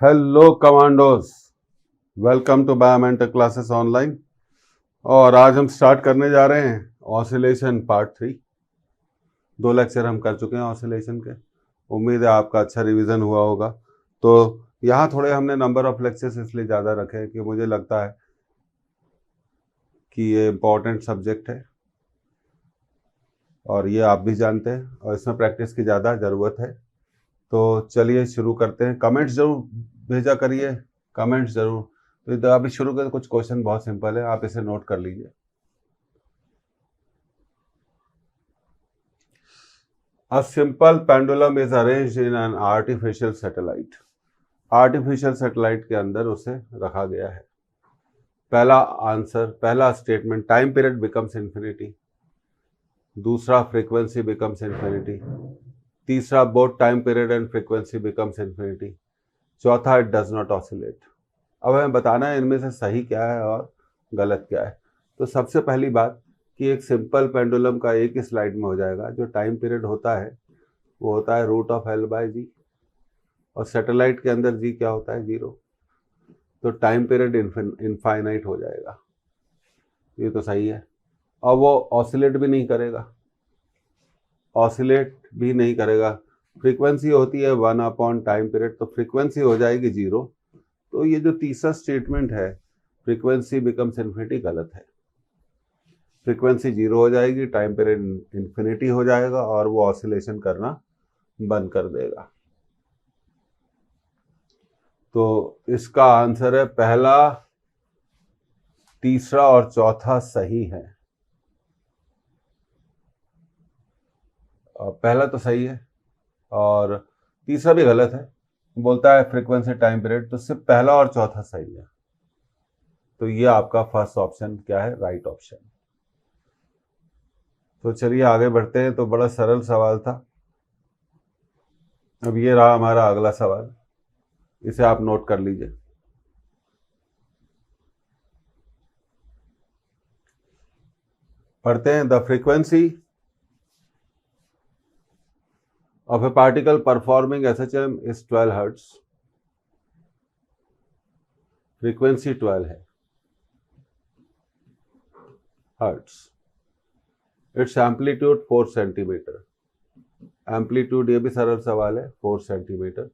Hello commandos, welcome to Biomentor classes online. और आज हम स्टार्ट करने जा रहे हैं ऑसिलेशन पार्ट 3। 2 लेक्चर हम कर चुके हैं ऑसिलेशन के। उम्मीद है आपका अच्छा रिवीजन हुआ होगा। तो यहाँ थोड़े हमने नंबर ऑफ लेक्चर्स इसलिए ज़्यादा रखे हैं कि मुझे लगता है कि ये इम्पोर्टेंट सब्जेक्ट है और ये आप भी जानते हैं और इसमें प्रैक्टिस की ज़्यादा ज़रूरत है। तो चलिए शुरू करते हैं। कमेंट्स जरूर भेजा करिए, कमेंट्स जरूर। तो अभी शुरू करते, कुछ क्वेश्चन बहुत सिंपल है, आप इसे नोट कर लीजिए। A simple pendulum is arranged in an artificial satellite. Artificial satellite के अंदर उसे रखा गया है। पहला आंसर, पहला statement, time period becomes infinity. दूसरा, फ्रीक्वेंसी बिकम्स इन्फिनिटी। तीसरा, both time period and frequency becomes infinity. चौथा, इट डज नॉट ऑसिलेट। अब हमें बताना है इनमें से सही क्या है और गलत क्या है। तो सबसे पहली बात कि एक सिंपल पेंडुलम का एक ही स्लाइड में हो जाएगा। जो टाइम पीरियड होता है वो होता है √L/g, और सैटेलाइट के अंदर जी क्या होता है, 0। तो टाइम पीरियड इनफाइनाइट हो जाएगा। ये तो सही है। और वो ऑसिलेट भी नहीं करेगा, ऑसिलेट भी नहीं करेगा। फ्रीक्वेंसी होती है 1 टाइम पीरियड, तो फ्रीक्वेंसी हो जाएगी 0। तो ये जो तीसरा स्टेटमेंट है, फ्रीक्वेंसी बिकम्स इन्फिनिटी, गलत है। फ्रीक्वेंसी 0 हो जाएगी, टाइम पीरियड इन्फिनिटी हो जाएगा और वो ऑसिलेशन करना बंद कर देगा। तो इसका आंसर है पहला, तीसरा और चौथा सही है। पहला तो सही है और तीसरा भी गलत है। बोलता है फ्रीक्वेंसी टाइम पीरियड, तो सिर्फ पहला और चौथा सही है। तो ये आपका फर्स्ट ऑप्शन क्या है, राइट ऑप्शन। तो चलिए आगे बढ़ते हैं। तो बड़ा सरल सवाल था। अब ये रहा हमारा अगला सवाल, इसे आप नोट कर लीजिए। पढ़ते हैं। The frequency of a particle performing SHM is 12 Hz. Frequency 12 है hertz. Its amplitude 4 centimetre. Amplitude ये भी सरल सवाल है, 4 centimetre.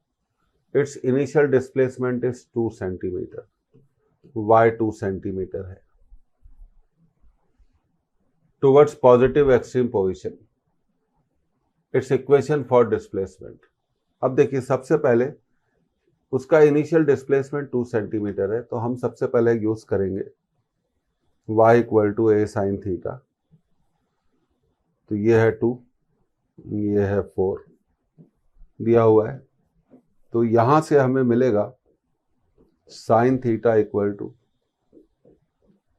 Its initial displacement is 2 centimetre. Y 2 centimetre है। Towards positive extreme position. Its equation for displacement. अब देखिए, सबसे पहले उसका इनिशियल डिस्प्लेसमेंट 2 सेंटीमीटर है, तो हम सबसे पहले यूज करेंगे y = a sin थीटा। तो ये है 2, ये है 4 दिया हुआ है। तो यहां से हमें मिलेगा sin थीटा =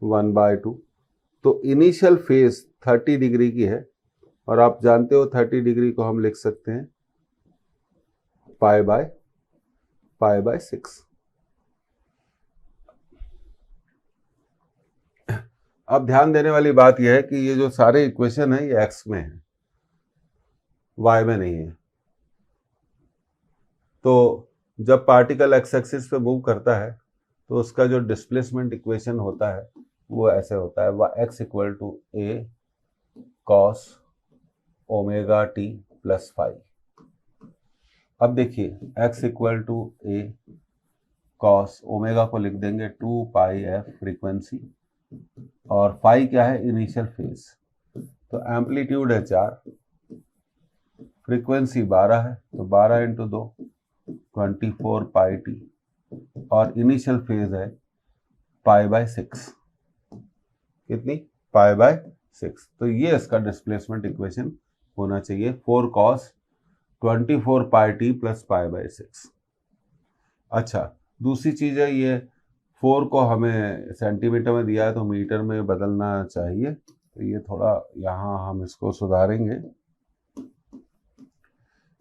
1/2। तो इनिशियल फेज 30 डिग्री की है, और आप जानते हो 30 डिग्री को हम लिख सकते हैं π/6। अब ध्यान देने वाली बात यह है कि ये जो सारे इक्वेशन है ये एक्स में है, वाई में नहीं है। तो जब पार्टिकल एक्स एक्सिस पे मूव करता है तो उसका जो डिस्प्लेसमेंट इक्वेशन होता है वो ऐसे होता है, x = a cos ω/t + phi। अब देखिए, x = a cos ओमेगा को लिख देंगे 2πf फ्रीक्वेंसी, और फाई क्या है, इनिशियल फेज। तो एम्पलीट्यूड है 4, फ्रीक्वेंसी 12 है, तो 12 × 2 24πt, और इनिशियल फेज है π/6। कितनी, π/6। तो ये इसका डिस्प्लेसमेंट इक्वेशन होना चाहिए, 4 cos 24πt + π/6। अच्छा, दूसरी चीज है, ये 4 को हमें सेंटीमीटर में दिया है तो मीटर में बदलना चाहिए। तो ये थोड़ा यहाँ हम इसको सुधारेंगे।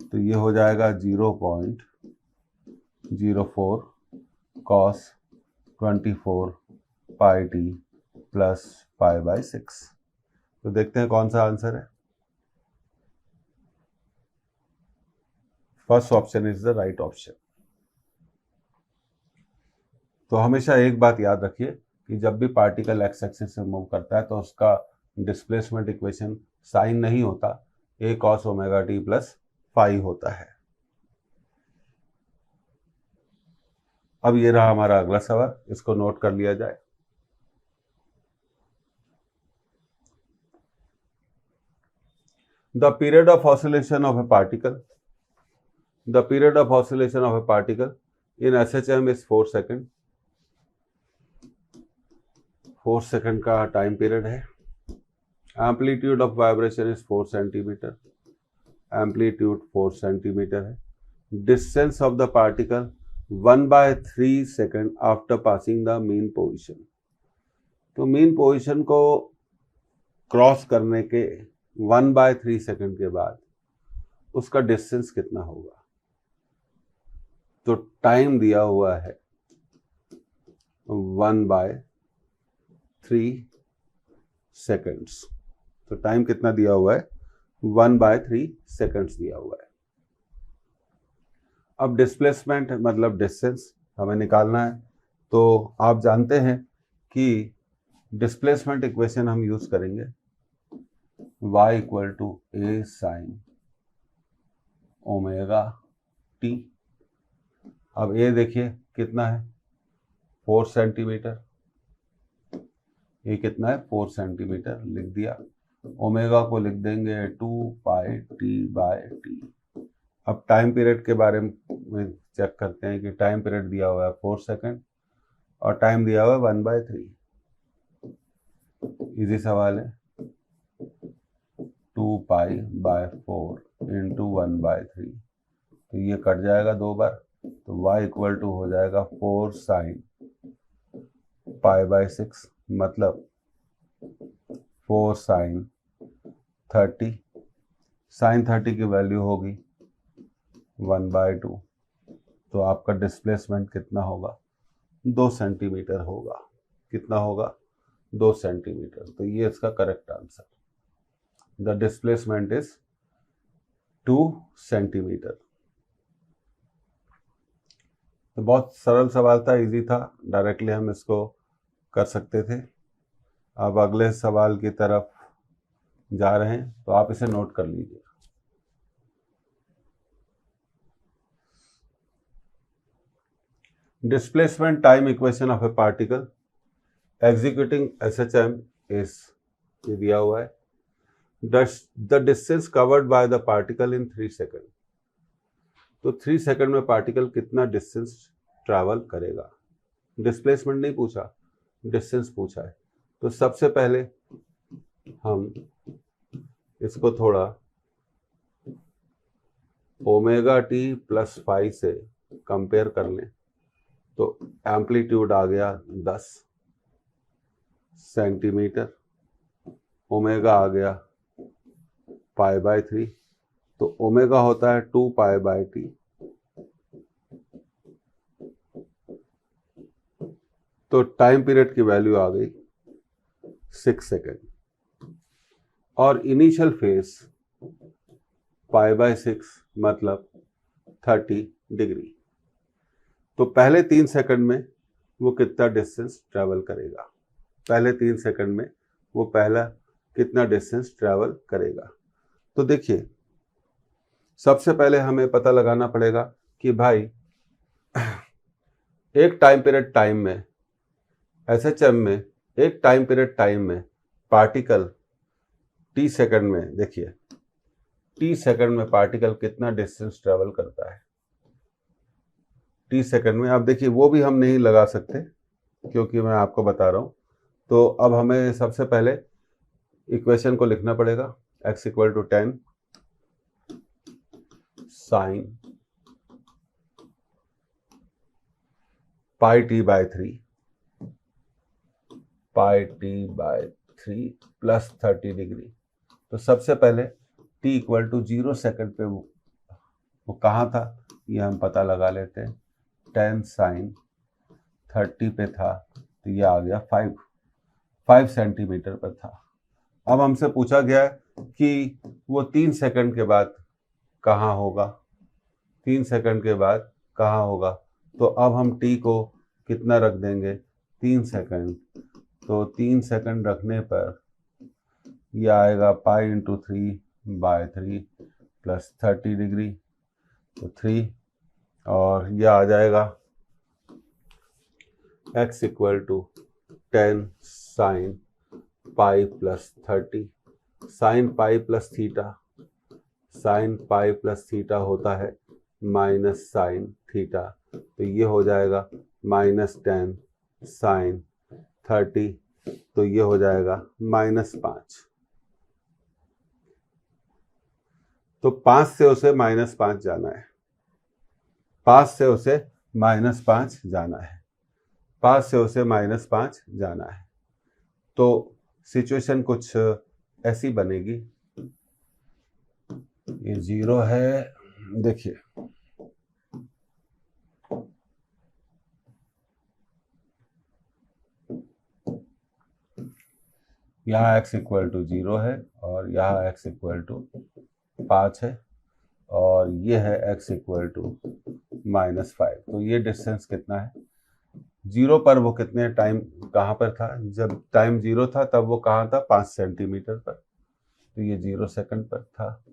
तो ये हो जाएगा 0.04 cos 24πt + π/6। तो देखते हैं कौन सा आंसर है। First option is the right option. तो हमेशा एक बात याद रखिए कि जब भी पार्टिकल एक्स एक्सिस से मूव करता है तो उसका डिस्प्लेसमेंट इक्वेशन साइन नहीं होता, a cos omega t plus phi होता है। अब ये रहा हमारा अगला सवाल, इसको नोट कर लिया जाए। The period of oscillation of a particle in SHM is 4 second. 4 second का टाइम पीरियड है। Amplitude of vibration is 4 centimetre, amplitude 4 centimetre है। Distance of the particle 1/3 second after passing the mean position. तो mean position को cross करने के 1/3 second के बाद उसका डिस्टेंस कितना होगा? तो टाइम दिया हुआ है 1/3 सेकेंड्स। तो टाइम कितना दिया हुआ है? 1/3 सेकेंड्स दिया हुआ है। अब डिस्प्लेसमेंट मतलब डिस्टेंस हमें निकालना है। तो आप जानते हैं कि डिस्प्लेसमेंट इक्वेशन हम यूज करेंगे y equal to a sine omega t. अब a देखिए कितना है? 4 सेंटीमीटर। ये कितना है? 4 सेंटीमीटर लिख दिया। ओमेगा को लिख देंगे 2πt/t। अब टाइम पीरियड के बारे में चेक करते हैं कि टाइम पीरियड दिया हुआ है 4 सेकेंड और टाइम दिया हुआ है 1/3। इजी सवाल है। 2π/4 इंटू 1/3, तो ये कट जाएगा 2 बार। तो y इक्वल टू हो जाएगा 4 साइन π/6, मतलब 4 साइन 30। साइन 30 की वैल्यू होगी 1/2। तो आपका डिस्प्लेसमेंट कितना होगा? 2 सेंटीमीटर होगा। कितना होगा? 2 सेंटीमीटर। तो ये इसका correct answer. The displacement is 2 centimetre. तो बहुत सरल सवाल था, इजी था, डायरेक्टली हम इसको कर सकते थे। अब अगले सवाल की तरफ जा रहे हैं, तो आप इसे नोट कर लीजिए। Displacement time equation of A particle executing SHM is, ये दिया हुआ है। The distance covered by the particle in 3 second. तो 3 सेकेंड में पार्टिकल कितना डिस्टेंस ट्रैवल करेगा? डिस्प्लेसमेंट नहीं पूछा, डिस्टेंस पूछा है। तो सबसे पहले हम इसको थोड़ा ओमेगा टी प्लस फाई से कंपेयर कर लें। तो एम्पलीट्यूड आ गया 10 सेंटीमीटर, ओमेगा आ गया π/3, तो ओमेगा होता है 2π/t। तो टाइम पीरियड की वैल्यू आ गई 6 सेकेंड और इनिशियल फेज π/6 मतलब 30 डिग्री। तो पहले 3 सेकंड में वो कितना डिस्टेंस ट्रैवल करेगा? पहले 3 सेकंड में वो पहला कितना डिस्टेंस ट्रैवल करेगा? तो देखिए, सबसे पहले हमें पता लगाना पड़ेगा कि भाई एक टाइम पीरियड टाइम में SHM में एक टाइम पीरियड टाइम में पार्टिकल t सेकंड में, देखिए t सेकंड में पार्टिकल कितना डिस्टेंस ट्रैवल करता है t सेकंड में। अब देखिए वो भी हम नहीं लगा सकते क्योंकि मैं आपको बता रहा हूं। तो अब हमें सबसे पहले इक्वेशन को लिखना पड़ेगा। x equal to 10 sine πt/3 plus 30 degree. तो सबसे पहले t इक्वल टू 0 सेकेंड पे वो कहाँ था ये हम पता लगा लेते हैं। 10 साइन 30 पे था तो ये आ गया 5 सेंटीमीटर पर था। अब हमसे पूछा गया है कि वो 3 सेकंड के बाद कहाँ होगा, 3 सेकंड के बाद कहाँ होगा। तो अब हम t को कितना रख देंगे, 3 सेकंड। तो 3 सेकंड रखने पर ये आएगा पाई इंटू 3/3 प्लस 30 डिग्री, तो 3, और यह आ जाएगा x equal to 10 sine pi plus 30। Sine pi plus theta, sine pi plus theta होता है माइनस साइन थीटा, तो ये हो जाएगा -10 साइन 30, तो ये हो जाएगा -5। तो 5 से उसे -5 जाना है, 5 से उसे -5 जाना है, 5 से उसे -5 जाना है। तो सिचुएशन कुछ ऐसी बनेगी, ये 0 है, देखिए यहाँ x इक्वल टू 0 है और यहाँ x इक्वल टू 5 है और ये है x इक्वल टू -5। तो ये डिस्टेंस कितना है, 0 पर वो कितने टाइम कहाँ पर था, जब टाइम 0 था तब वो कहाँ था, 5 सेंटीमीटर पर, तो ये 0 सेकंड पर था।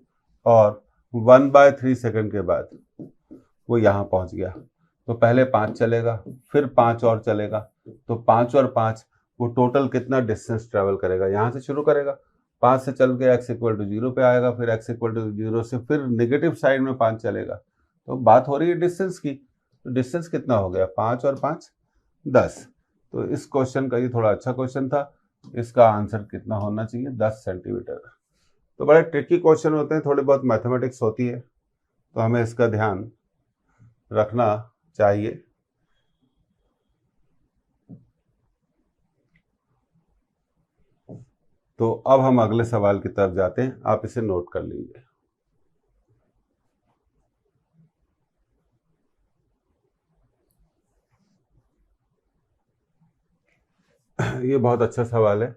और 1/3 सेकंड के बाद वो यहाँ पहुँच गया, तो पहले 5 चलेगा, फिर 5 और चलेगा, तो 5 और 5 वो टोटल कितना डिस्टेंस ट्रेवल करेगा, यहाँ से शुरू करेगा, 5 से चल के x इक्वल टू 0 पे आएगा, फिर x इक्वल टू 0 से फिर नेगेटिव साइड में 5 चलेगा। तो बात हो रही है डिस्टेंस की, तो डिस्टेंस कितना हो गया, 5 और 5 10। तो इस क्वेश्चन का ये थोड़ा अच्छा क्वेश्चन था, इसका आंसर कितना होना चाहिए, 10 सेंटीमीटर। तो बड़े ट्रिकी क्वेश्चन होते हैं, थोड़ी बहुत मैथमेटिक्स होती है, तो हमें इसका ध्यान रखना चाहिए। तो अब हम अगले सवाल की तरफ जाते हैं, आप इसे नोट कर लीजिए। ये बहुत अच्छा सवाल है।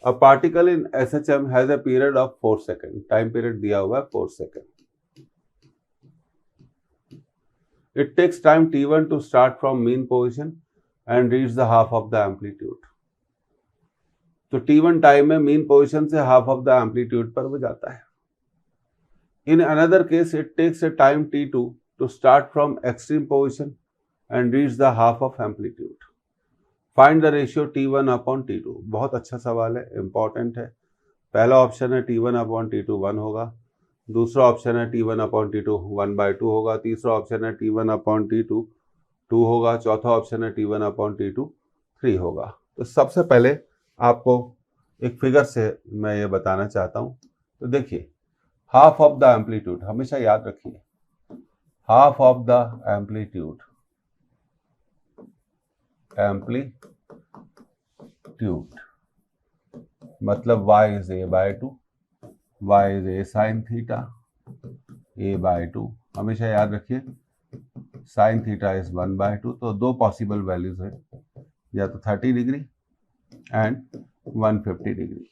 A particle in SHM has a period of 4 second, time period दिया हुआ है 4 second. It takes time t1 to start from mean position and reach the half of the amplitude. तो t1 टाइम में मीन पोजीशन से half of the amplitude पर वो जाता है। In another case it takes a time t2 to start from extreme position and reach the half of amplitude. Find the ratio t1 upon t2। बहुत अच्छा सवाल है, important है। पहला ऑप्शन है t1 अपॉन t2 1 होगा, दूसरा ऑप्शन है t1 अपॉन t2 1/2 होगा, तीसरा ऑप्शन है t1 अपॉन t2 2 होगा, चौथा ऑप्शन है t1 अपॉन t2 3 होगा। तो सबसे पहले आपको एक फिगर से मैं ये बताना चाहता हूं। तो देखिए, हाफ ऑफ द एम्पलीट्यूड हमेशा याद रखिए, हाफ ऑफ द एम्पलीट्यूड मतलब y is a/2, y is a sine theta, a/2 हमेशा याद रखिए, साइन थीटा इज 1/2। तो दो पॉसिबल वैल्यूज है, या तो 30 डिग्री एंड 150 डिग्री।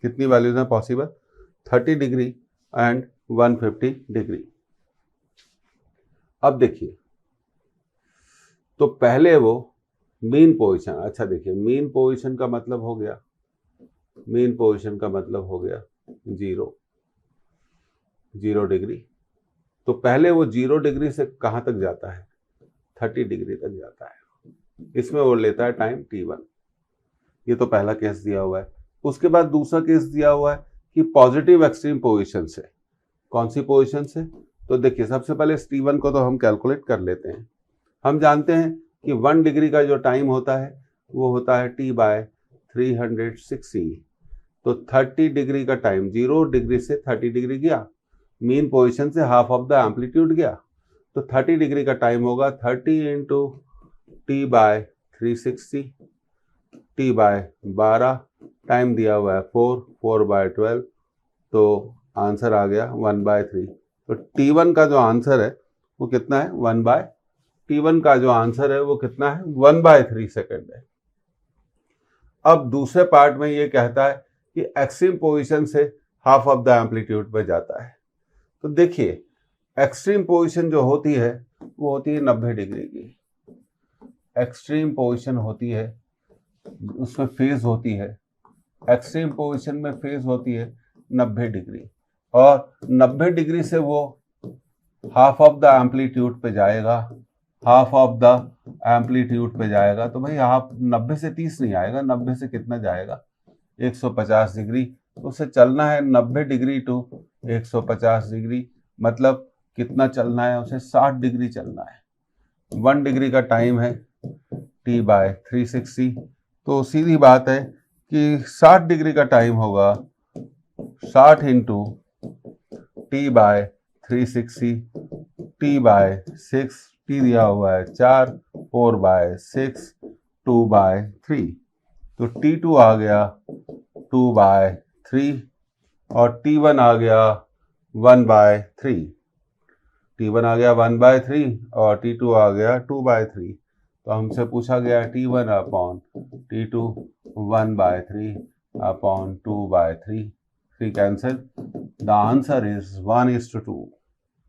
कितनी वैल्यूज हैं पॉसिबल, 30 डिग्री एंड 150 डिग्री। अब देखिए, तो पहले वो मीन पोजीशन, अच्छा देखिए, मीन पोजीशन का मतलब हो गया, मीन पोजीशन का मतलब हो गया 0 डिग्री। तो पहले वो 0 डिग्री से कहां तक जाता है, 30 डिग्री तक जाता है। इसमें वो लेता है टाइम t1। ये तो पहला केस दिया हुआ है। उसके बाद दूसरा केस दिया हुआ है कि पॉजिटिव एक्सट्रीम पोजीशन से, कौन सी पोजीशन से, तो देखिए सबसे पहले t1 को तो हम कैलकुलेट कर लेते हैं। हम जानते हैं कि 1 डिग्री का जो टाइम होता है वो होता है t/360। तो 30 डिग्री का टाइम, 0 डिग्री से 30 डिग्री गया, मीन पोजीशन से हाफ ऑफ द एम्पलीट्यूड गया, तो 30 डिग्री का टाइम होगा 30 इंटू t/360, t/12, टाइम दिया हुआ है 4/12, तो आंसर आ गया 1/3। तो t1 का जो आंसर है वो कितना है, t1 का जो आंसर है वो कितना है, 1/3 सेकेंड है। अब दूसरे पार्ट में ये कहता है कि एक्सट्रीम पोजीशन से हाफ ऑफ द एम्पलीट्यूड पे जाता है। तो देखिए, एक्सट्रीम पोजीशन जो होती है वो होती है 90 डिग्री की। एक्सट्रीम पोजीशन होती है, उसमें फेज होती है, एक्सट्रीम पोजीशन में फेज होती है 90 डिग्री, और 90 डिग्री से वो हाफ ऑफ द एम्पलीट्यूड पे जाएगा, हाफ ऑफ द एम्पलीट्यूड पे जाएगा। तो भाई हाफ 90 से 30 नहीं आएगा, 90 से कितना जाएगा 150 डिग्री। तो उसे चलना है 90 डिग्री टू 150 डिग्री, मतलब कितना चलना है उसे 60 डिग्री चलना है। 1 डिग्री का टाइम है T/360, तो सीधी बात है कि 60 डिग्री का टाइम होगा 60 इंटू T/360, T/6, T दिया हुआ है 4, 4/6, 2/3, तो T2 आ गया 2/3 और T1 आ गया 1/3। T1 आ गया 1/3 और T2 आ गया 2/3। तो हमसे पूछा गया T1 upon T2 1/3 upon 2/3, 3 cancel, the answer is 1:2।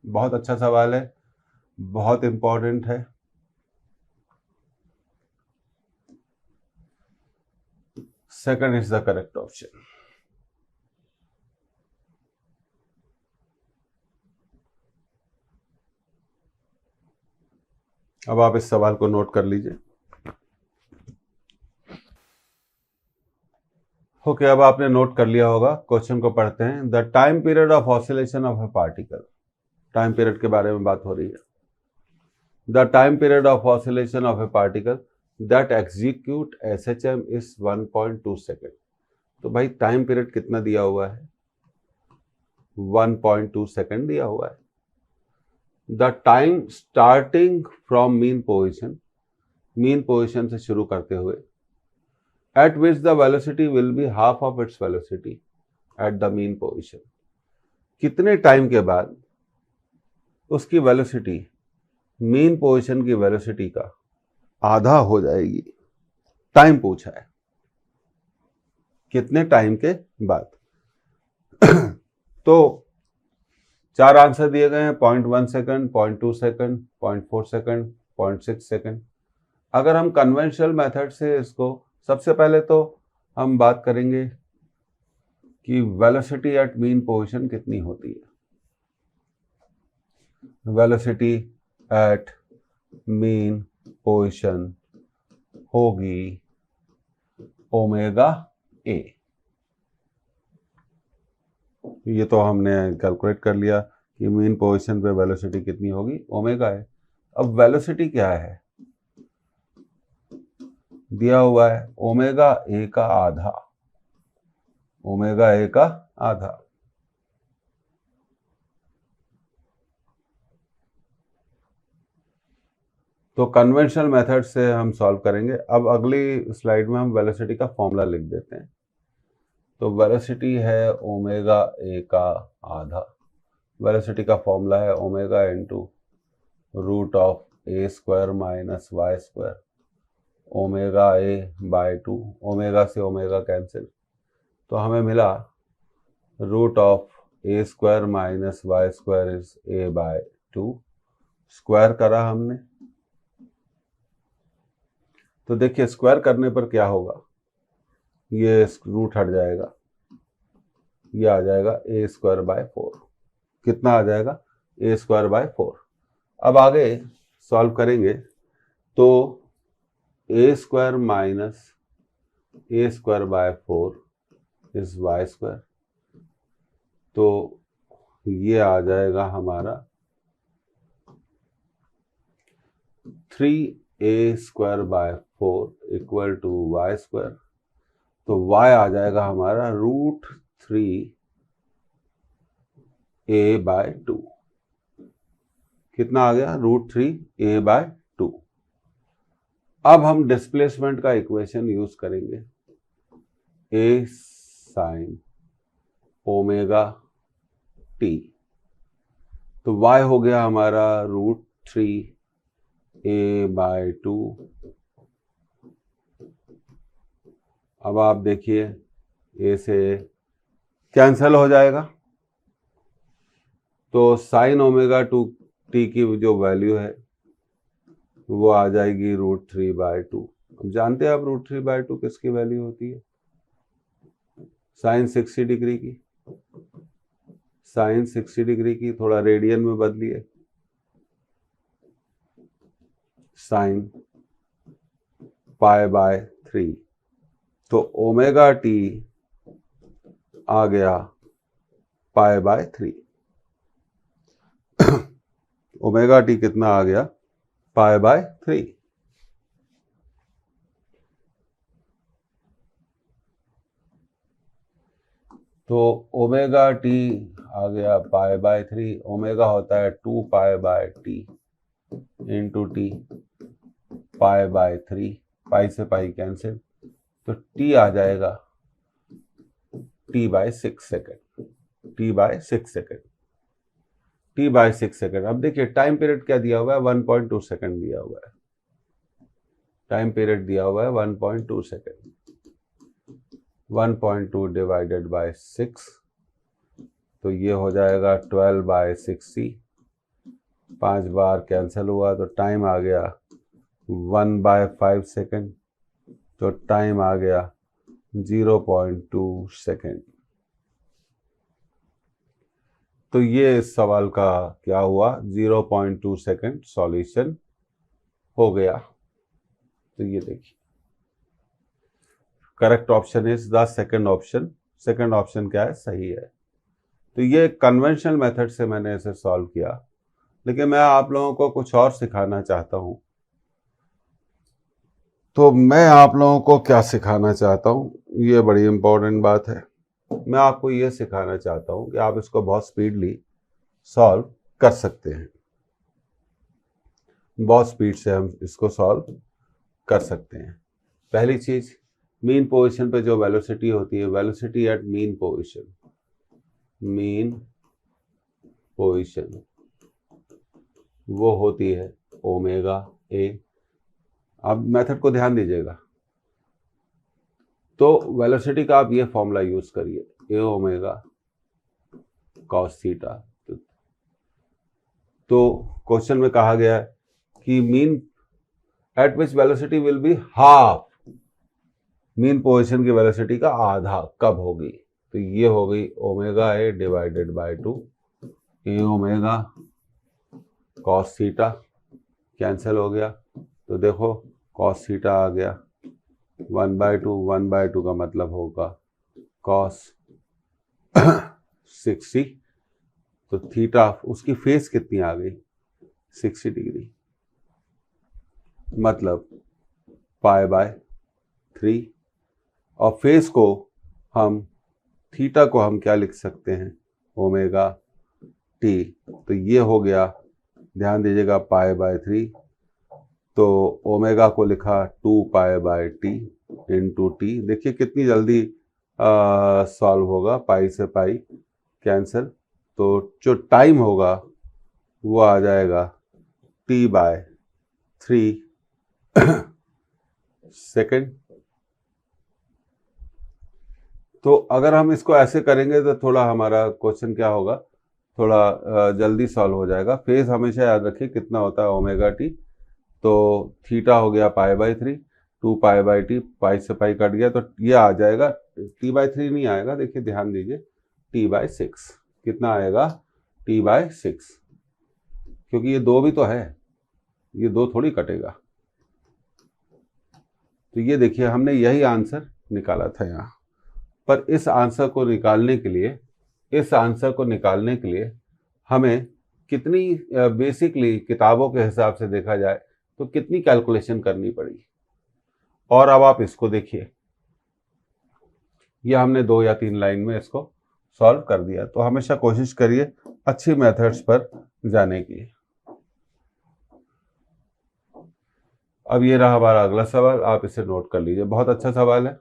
बहुत अच्छा सवाल है, बहुत इंपॉर्टेंट है। Second is the correct option. अब आप इस सवाल को नोट कर लीजिए। ओके, अब आपने नोट कर लिया होगा। क्वेश्चन को पढ़ते हैं। The time period of oscillation of A particle, time period के बारे में बात हो रही है। The time period of oscillation of A particle that execute SHM is 1.2 second. तो भाई टाइम पीरियड कितना दिया हुआ है, 1.2 सेकेंड दिया हुआ है। The time starting from mean position, mean position से शुरू करते हुए, at which the velocity will be half of its velocity at the mean position, कितने टाइम के बाद उसकी वेलोसिटी मीन पोजीशन की वेलोसिटी का आधा हो जाएगी। टाइम पूछा है, कितने टाइम के बाद। तो 4 आंसर दिए गए हैं, 0.1 सेकंड, 0.2 सेकंड, 0.4 सेकंड, 0.6 सेकंड। अगर हम कन्वेंशनल मेथड से इसको, सबसे पहले तो हम बात करेंगे कि वेलोसिटी एट मीन पोजीशन कितनी होती है। वेलोसिटी एट मीन पोजीशन होगी ओमेगा ए। ये तो हमने कैलकुलेट कर लिया कि मीन पोजीशन पे वेलोसिटी कितनी होगी, ओमेगा है। अब वेलोसिटी क्या है, दिया हुआ है ओमेगा ए का आधा, ओमेगा ए का आधा। तो कन्वेंशनल मेथड से हम सॉल्व करेंगे। अब अगली स्लाइड में हम वेलोसिटी का फॉर्मूला लिख देते हैं। तो वेलोसिटी है ओमेगा ए का आधा। वेलोसिटी का फॉर्मूला है omega into root of a square minus y square, omega a by 2, omega से ओमेगा कैंसिल, तो हमें मिला root of a square minus y square is a by 2। Square करा हमने, तो देखिए स्क्वायर करने पर क्या होगा, ये रूट हट जाएगा, ये आ जाएगा ए स्क्वायर बाय 4। कितना आ जाएगा, ए स्क्वायर बाय 4। अब आगे सॉल्व करेंगे तो A square minus A square by 4 is y square, तो ये आ जाएगा हमारा 3a square by 4 equal to y square. तो y आ जाएगा हमारा रूट 3a बाय 2। कितना आ गया, रूट 3a बाय 2। अब हम डिस्प्लेसमेंट का इक्वेशन यूज करेंगे, a साइन ओमेगा t। तो y हो गया हमारा रूट 3a बाय 2। अब आप देखिए a से कैंसल हो जाएगा, तो साइन ओमेगा 2t की जो वैल्यू है वो आ जाएगी √3/2। अब जानते हैं आप √3/2 किसकी वैल्यू होती है? साइन 60 डिग्री की। साइन 60 डिग्री की थोड़ा रेडियन में बदलिए, साइन π/3। तो ओमेगा टी आ गया π/3। ओमेगा टी कितना आ गया? π/3। तो ओमेगा टी आ गया π/3। ओमेगा होता है 2π/t इंटू टी, π/3। पाई से पाई कैंसिल, तो टी आ जाएगा t/6 second. t/6 second. t/6 second. अब देखिए टाइम पीरियड क्या दिया हुआ है? 1.2 सेकेंड दिया हुआ है। टाइम पीरियड दिया हुआ है 1.2 सेकेंड। 1.2 डिवाइडेड बाय 6, तो ये हो जाएगा 12/60। 5 बार कैंसिल हुआ तो टाइम आ गया 1/5 सेकेंड। तो टाइम आ गया 0.2 सेकेंड। तो ये इस सवाल का क्या हुआ? 0.2 सेकेंड सॉल्यूशन हो गया। तो ये देखिए correct option is the second option. Second option क्या है? सही है। तो ये कन्वेंशनल मेथड से मैंने इसे सॉल्व किया, लेकिन मैं आप लोगों को कुछ और सिखाना चाहता हूं। तो मैं आप लोगों को क्या सिखाना चाहता हूं, ये बड़ी इंपॉर्टेंट बात है। मैं आपको ये सिखाना चाहता हूं कि आप इसको बहुत स्पीडली सॉल्व कर सकते हैं। बहुत स्पीड से हम इसको सॉल्व कर सकते हैं। पहली चीज, मीन पोजीशन पे जो वेलोसिटी होती है, velocity at mean position, mean position वो होती है ओमेगा ए। अब मेथड को ध्यान दीजिएगा। तो वेलोसिटी का आप ये फॉर्मूला यूज करिए, ए ओमेगा कॉस थीटा। तो क्वेश्चन में कहा गया है कि mean at which velocity will be half, mean position की वेलोसिटी का आधा कब होगी? तो ये हो गई omega A divided by 2, A omega cos theta. Cancel हो गया, तो देखो कॉस थीटा आ गया 1/2। 1/2 का मतलब होगा कॉस 60। तो थीटा उसकी फेस कितनी आ गई? 60 डिग्री, मतलब π/3। और फेस को हम, थीटा को हम क्या लिख सकते हैं? Omega T. तो ये हो गया, ध्यान दीजिएगा, π/3। तो ओमेगा को लिखा 2π/t इंटू टी। देखिए कितनी जल्दी सॉल्व होगा, पाई से पाई कैंसिल। तो जो टाइम होगा वो आ जाएगा t/3 सेकेंड। तो अगर हम इसको ऐसे करेंगे तो थोड़ा हमारा क्वेश्चन क्या होगा, थोड़ा जल्दी सॉल्व हो जाएगा। फेज हमेशा याद रखिए कितना होता है? Omega T. तो थीटा हो गया π/3, 2π/t, पाई से पाई कट गया, तो ये आ जाएगा t/3 नहीं आएगा, देखिए ध्यान दीजिए, t/6। कितना आएगा? t/6, क्योंकि ये 2 भी तो है, ये 2 थोड़ी कटेगा। तो ये देखिए हमने यही आंसर निकाला था यहाँ पर। इस आंसर को निकालने के लिए हमें कितनी बेसिकली किताबों के हिसाब से देखा जाए तो कितनी कैलकुलेशन करनी पड़ी। और अब आप इसको देखिए, यह हमने 2 या 3 लाइन में इसको सॉल्व कर दिया। तो हमेशा कोशिश करिए अच्छी मेथड्स पर जाने की। अब ये रहा हमारा अगला सवाल, आप इसे नोट कर लीजिए, बहुत अच्छा सवाल है।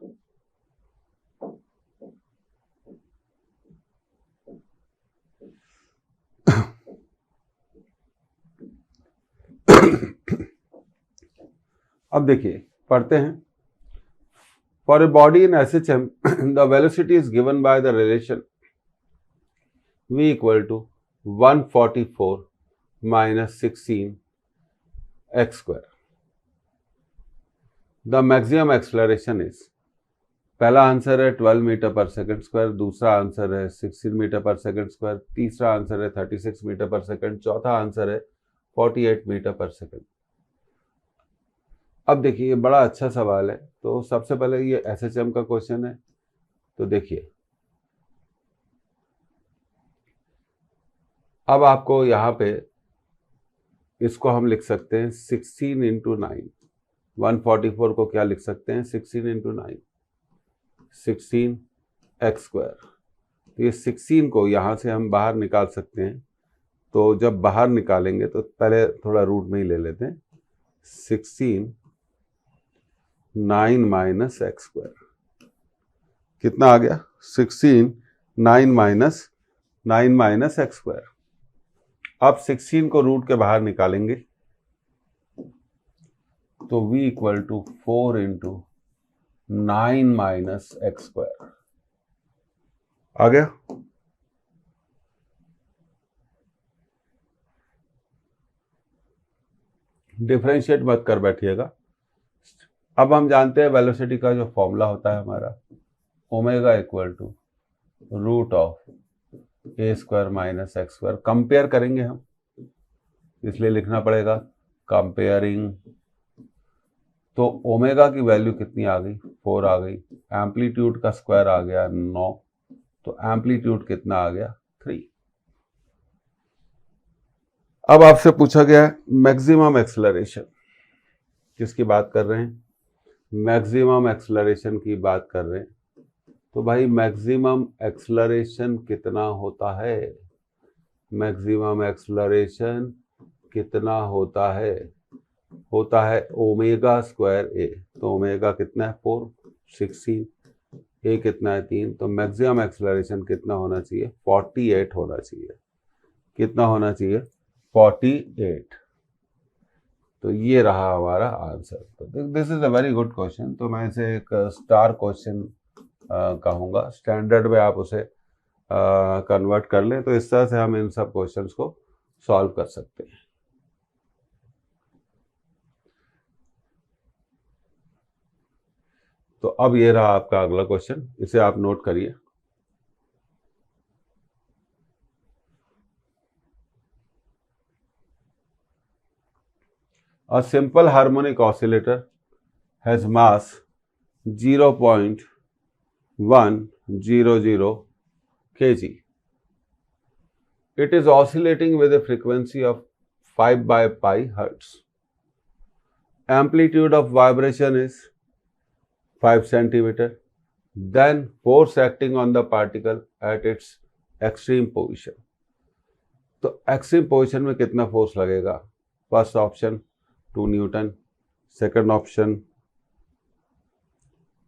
अब देखिए पढ़ते हैं। For a body in SHM the velocity is given by the relation v = 144 - 16 x²। The maximum acceleration is, पहला आंसर है 12 मीटर पर सेकंड स्क्वायर, दूसरा आंसर है 16 मीटर पर सेकंड स्क्वायर, तीसरा आंसर है 36 मीटर पर सेकंड, चौथा आंसर है 48 मीटर पर सेकंड। अब देखिए ये बड़ा अच्छा सवाल है। तो सबसे पहले ये एसएचएम का क्वेश्चन है। तो देखिए अब आपको यहाँ पे इसको हम लिख सकते हैं 16 इंटू 9, 144 को क्या लिख सकते हैं 16 इंटू 9, 16 एक्स स्क्वायर। तो ये 16 को यहाँ से हम बाहर निकाल सकते हैं। तो जब बाहर निकालेंगे तो पहले थोड़ा रूट में ही ले लेते हैं, 16 9 माइनस एक्स स्क्वायर, कितना आ गया 16 9 माइनस एक्स स्क्वायर। अब 16 को रूट के बाहर निकालेंगे तो v equal to 4 into 9 minus x square आ गया। डिफरेंशिएट मत कर बैठिएगा। अब हम जानते हैं वेलोसिटी का जो फॉर्मूला होता है हमारा, omega equal to root of a square minus x square. Compare करेंगे हम, इसलिए लिखना पड़ेगा कंपेयरिंग। तो ओमेगा की वैल्यू कितनी आ गई 4 आ गई, एम्पलीट्यूड का स्क्वायर आ गया 9, तो एम्पलीट्यूड कितना आ गया 3। अब आपसे पूछा गया है मैक्सिमम एक्सेलरेशन, किसकी बात कर रहे हैं, मैक्सिमम एक्सेलरेशन की बात कर रहे हैं। तो भाई मैक्सिमम एक्सेलरेशन कितना होता है, मैक्सिमम एक्सेलरेशन कितना होता है ओमेगा स्क्वायर ए। तो ओमेगा कितना है 4, 16, ए कितना है 3, तो मैक्सिमम एक्सेलरेशन कितना होना चाहिए 48 होना चाहिए। कितना होना चाहिए 48। तो ये रहा हमारा आंसर। तो this is a very good question. तो मैं इसे एक स्टार क्वेश्चन कहूँगा, स्टैंडर्ड में आप उसे कन्वर्ट कर लें। तो इस तरह से हम इन सब क्वेश्चंस को सॉल्व कर सकते हैं। तो अब ये रहा आपका अगला क्वेश्चन, इसे आप नोट करिए। A simple harmonic oscillator has mass 0.100 kg. It is oscillating with a frequency of 5 by pi hertz. Amplitude of vibration is 5 centimeter. Then force acting on the particle at its extreme position. तो extreme position में कितना force लगेगा, first option 2 Newton, second option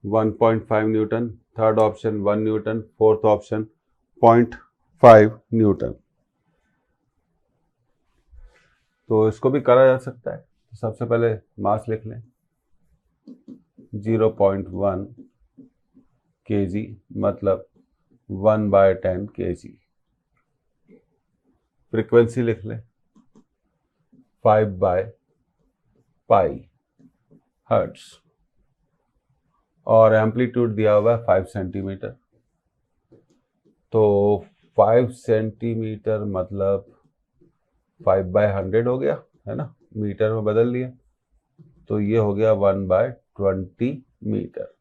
1.5 Newton, third option 1 Newton, fourth option 0.5 Newton. तो इसको भी करा जा सकता है। तो सबसे पहले मास लिख लें 0.1 kg, मतलब 1/10 kg। फ्रीक्वेंसी लिख लें 5 by pi हर्ट्स, और एम्पलीट्यूड दिया हुआ है 5 सेंटीमीटर। तो 5 सेंटीमीटर मतलब 5/100 हो गया, है ना, मीटर में बदल लिया। तो ये हो गया 1/20 मीटर।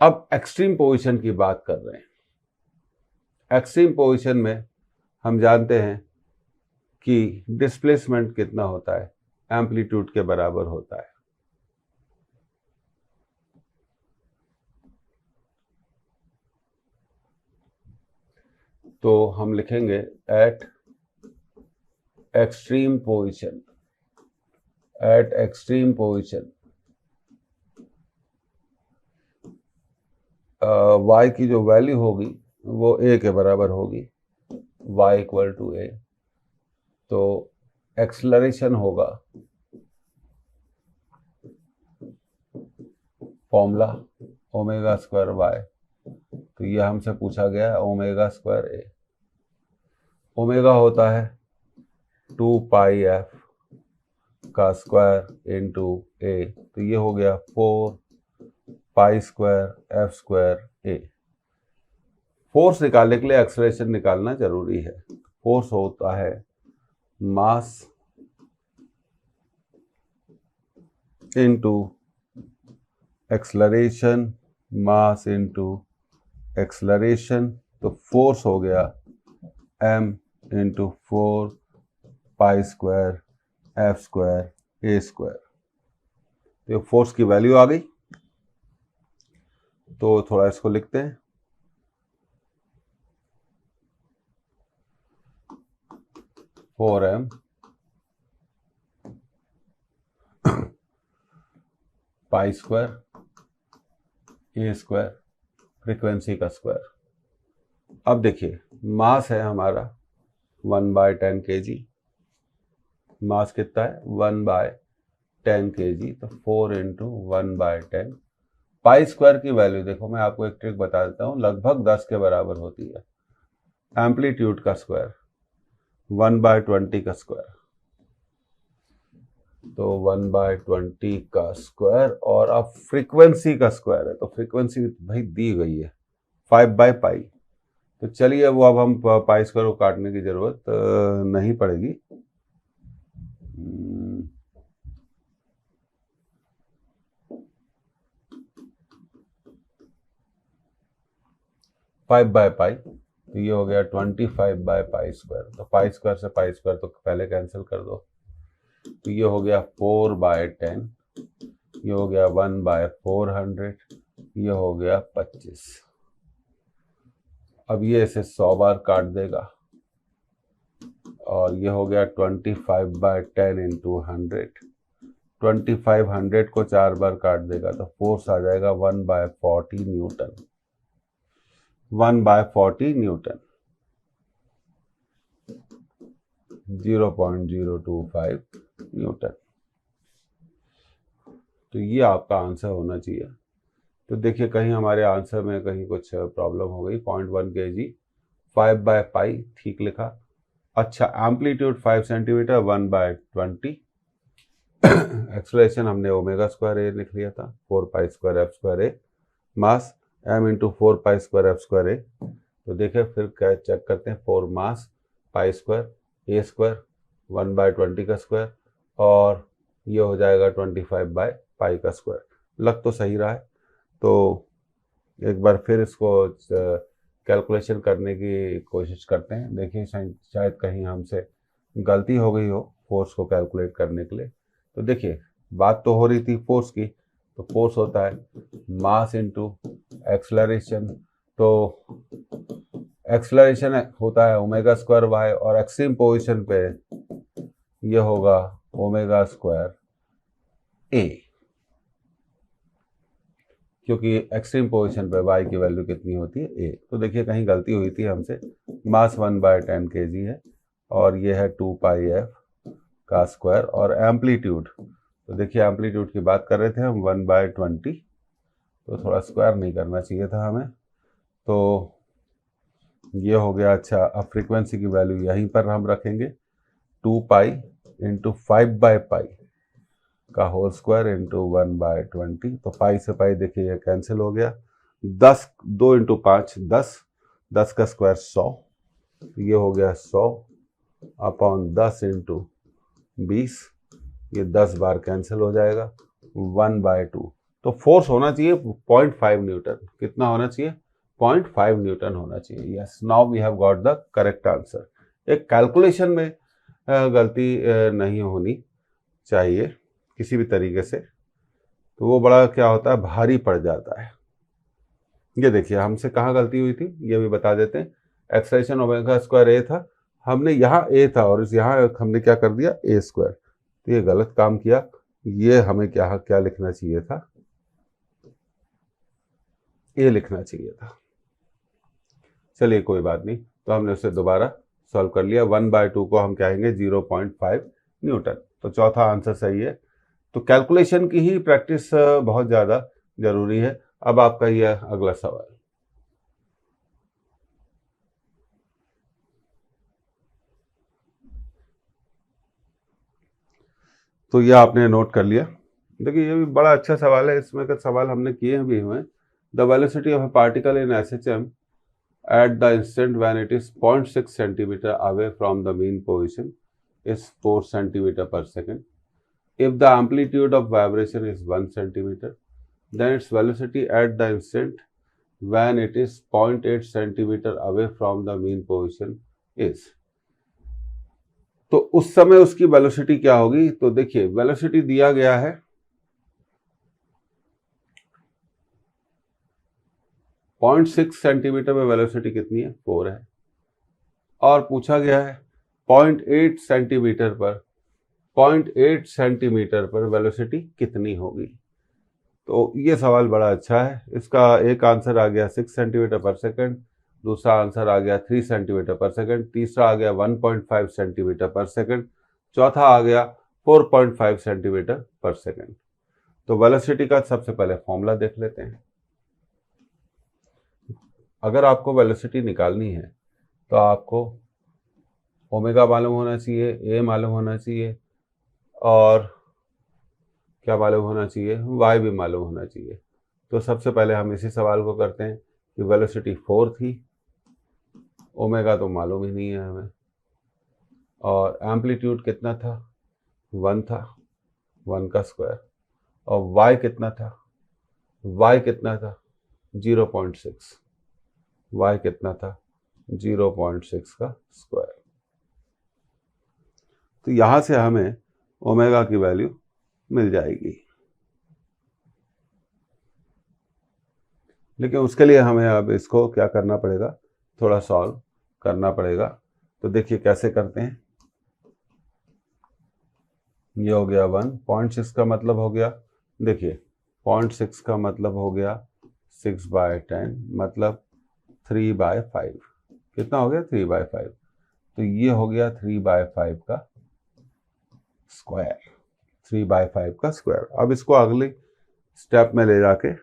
अब एक्सट्रीम पोजीशन की बात कर रहे हैं। एक्सट्रीम पोजीशन में हम जानते हैं कि डिस्प्लेसमेंट कितना होता है, एम्पलीट्यूड के बराबर होता है। तो हम लिखेंगे eight extreme position, eight extreme position y की जो वैल्यू होगी वो a के बराबर होगी, y इक्वल टू a। तो एक्सेलरेशन होगा, फॉर्मूला ओमेगा स्क्वायर y। तो ये हमसे पूछा गया है ओमेगा स्क्वायर a। ओमेगा होता है 2 पाई f का स्क्वायर इंटू ए, तो ये हो गया 4 पाई स्क्वायर एफ स्क्वायर ए। फोर्स निकालने के लिए एक्सेलरेशन निकालना जरूरी है। फोर्स होता है mass into acceleration, mass into acceleration, तो फोर्स हो गया m into 4 pi square f square ए स्क्वायर। तो फोर्स की वैल्यू आ गई, तो थोड़ा इसको लिखते हैं। फोर एम पाई स्क्वायर ए स्क्वायर, फ्रीक्वेंसी का स्क्वायर। अब देखिए मास है हमारा 1/10 kg, मास कितना है 1/10 kg, तो 4 इंटू 1/10। पाई स्क्वायर की वैल्यू देखो, मैं आपको एक ट्रिक बता देता हूँ, लगभग 10 के बराबर होती है। एम्पलीट्यूड का स्क्वायर 1/20 का स्क्वायर, तो 1/20 का स्क्वायर, और अब फ्रीक्वेंसी का स्क्वायर है, तो फ्रीक्वेंसी भाई दी गई है 5/पाई। तो चलिए वो अब हम पाई स्क्वायर को काटने की जरूरत नहीं पड़ेगी। 5/पाई, तो ये हो गया 25/पाई स्क्वायर। तो पाई स्क्वायर से पाई स्क्वायर तो पहले कैंसिल कर दो, तो ये हो गया 4/10, ये हो गया 1/400, ये हो गया 25। अब ये इसे 100 बार काट देगा, और ये हो गया 25/10 इंटू 100। 2500 को 4 बार काट देगा, तो फोर्स आ जाएगा 1/40 न्यूटन। 1/40 Newton, 0.025 Newton. तो ये आपका आंसर होना चाहिए। तो देखिए कहीं हमारे आंसर में कहीं कुछ प्रॉब्लम हो गई। 0.1 kg, 5/पाई ठीक लिखा। अच्छा, एम्पलीट्यूड 5 सेंटीमीटर, 1/20। एक्सेलरेशन हमने ओमेगा स्क्वायर ए लिख लिया था, 4 pi square f square A. Mass m into 4 pi square f square A. तो देखिए फिर क्या चेक करते हैं, 4 मास पाई स्क्वायर ए स्क्वायर 1/20 का स्क्वायर, और ये हो जाएगा 25/पाई का स्क्वायर। लग तो सही रहा है। तो एक बार फिर इसको कैलकुलेशन करने की कोशिश करते हैं। देखिए शायद कहीं हमसे गलती हो गई हो फोर्स को कैलकुलेट करने के लिए। तो देखिए बात तो हो रही थी फोर्स की, तो फोर्स होता है मास इंटू एक्सेलरेशन। तो एक्सेलरेशन होता है ओमेगा स्क्वायर वाई, और एक्सट्रीम पोजीशन पे ये होगा ओमेगा स्क्वायर ए, क्योंकि एक्सट्रीम पोजीशन पे y की वैल्यू कितनी होती है a। तो देखिए कहीं गलती हुई थी हमसे। मास 1/10 kg है, और ये है 2 पाई एफ का स्क्वायर, और एम्पलीट्यूड, तो देखिए एम्पलीट्यूड की बात कर रहे थे हम 1/20, तो थोड़ा स्क्वायर नहीं करना चाहिए था हमें। तो ये हो गया। अच्छा, अब फ्रीक्वेंसी की वैल्यू यहीं पर हम रखेंगे, 2 पाई इंटू 5/पाई का होल स्क्वायर इंटू 1/20। तो पाई से पाई देखिए ये कैंसिल हो गया। 10, 2 इंटू 5 10, 10 का स्क्वायर 100, ये हो गया 100 अपॉन 10 इंटू 20, ये 10 बार कैंसिल हो जाएगा, 1/2। तो फोर्स होना चाहिए 0.5 न्यूटन। कितना होना चाहिए? 0.5 न्यूटन होना चाहिए। Yes, now we have got the correct answer. एक कैलकुलेशन में गलती नहीं होनी चाहिए किसी भी तरीके से, तो वो बड़ा क्या होता है, भारी पड़ जाता है। ये देखिए हमसे कहाँ गलती हुई थी, ये भी बता देते हैं। एक्सेलरेशन ओमेगा स्क्वायर ए था, हमने यहाँ ए था और इस यहाँ हमने क्या कर दिया ए स्क्वायर, तो ये गलत काम किया। ये हमें क्या क्या लिखना चाहिए था, ए लिखना चाहिए था। चलिए कोई बात नहीं, तो हमने उसे दोबारा सॉल्व कर लिया। 1/2 को हम कहेंगे 0.5 न्यूटन। तो चौथा आंसर सही है। तो कैलकुलेशन की ही प्रैक्टिस बहुत ज़्यादा जरूरी है। अब आपका यह अगला सवाल। तो ये आपने नोट कर लिया। देखिए ये भी बड़ा अच्छा सवाल है, इसमें का सवाल हमने किए भी हुए। The velocity of A particle in SHM at the instant when it is 0.6 centimeter away from the mean position is 4 centimeter per second. If the amplitude of vibration is 1 centimeter, then its velocity at the instant when it is 0.8 centimeter away from the mean position is. तो उस समय उसकी velocity क्या होगी? तो देखिए velocity दिया गया है 0.6 सेंटीमीटर में वेलोसिटी कितनी है? 4 है। और पूछा गया है 0.8 सेंटीमीटर पर वेलोसिटी कितनी होगी? तो ये सवाल बड़ा अच्छा है। इसका एक आंसर आ गया 6 सेंटीमीटर पर सेकंड, दूसरा आंसर आ गया 3 सेंटीमीटर पर सेकंड, तीसरा आ गया 1.5 सेंटीमीटर पर सेकंड, चौथा आ गया 4.5 सेंटीमीटर पर सेकंड। तो वेलोसिटी का सबसे पहले फॉर्मूला देख लेते हैं। अगर आपको वेलोसिटी निकालनी है तो आपको ओमेगा मालूम होना चाहिए, ए मालूम होना चाहिए, और क्या मालूम होना चाहिए? वाई भी मालूम होना चाहिए। तो सबसे पहले हम इसी सवाल को करते हैं कि वेलोसिटी 4 थी, ओमेगा तो मालूम ही नहीं है हमें, और एम्पलीट्यूड कितना था? 1 था, 1 का स्क्वायर, और वाई कितना था? वाई कितना था? 0.6। y कितना था? 0.6 का स्क्वायर। तो यहां से हमें ओमेगा की वैल्यू मिल जाएगी। लेकिन उसके लिए हमें अब इसको क्या करना पड़ेगा? थोड़ा सॉल्व करना पड़ेगा। तो देखिए कैसे करते हैं। ये हो गया 1, 0.6 का मतलब हो गया, देखिए 0.6 का मतलब हो गया 6/10, मतलब 3/5। कितना हो गया? 3/5। तो ये हो गया 3/5 का स्क्वायर, 3/5 का स्क्वायर। अब इसको अगले स्टेप में ले जाके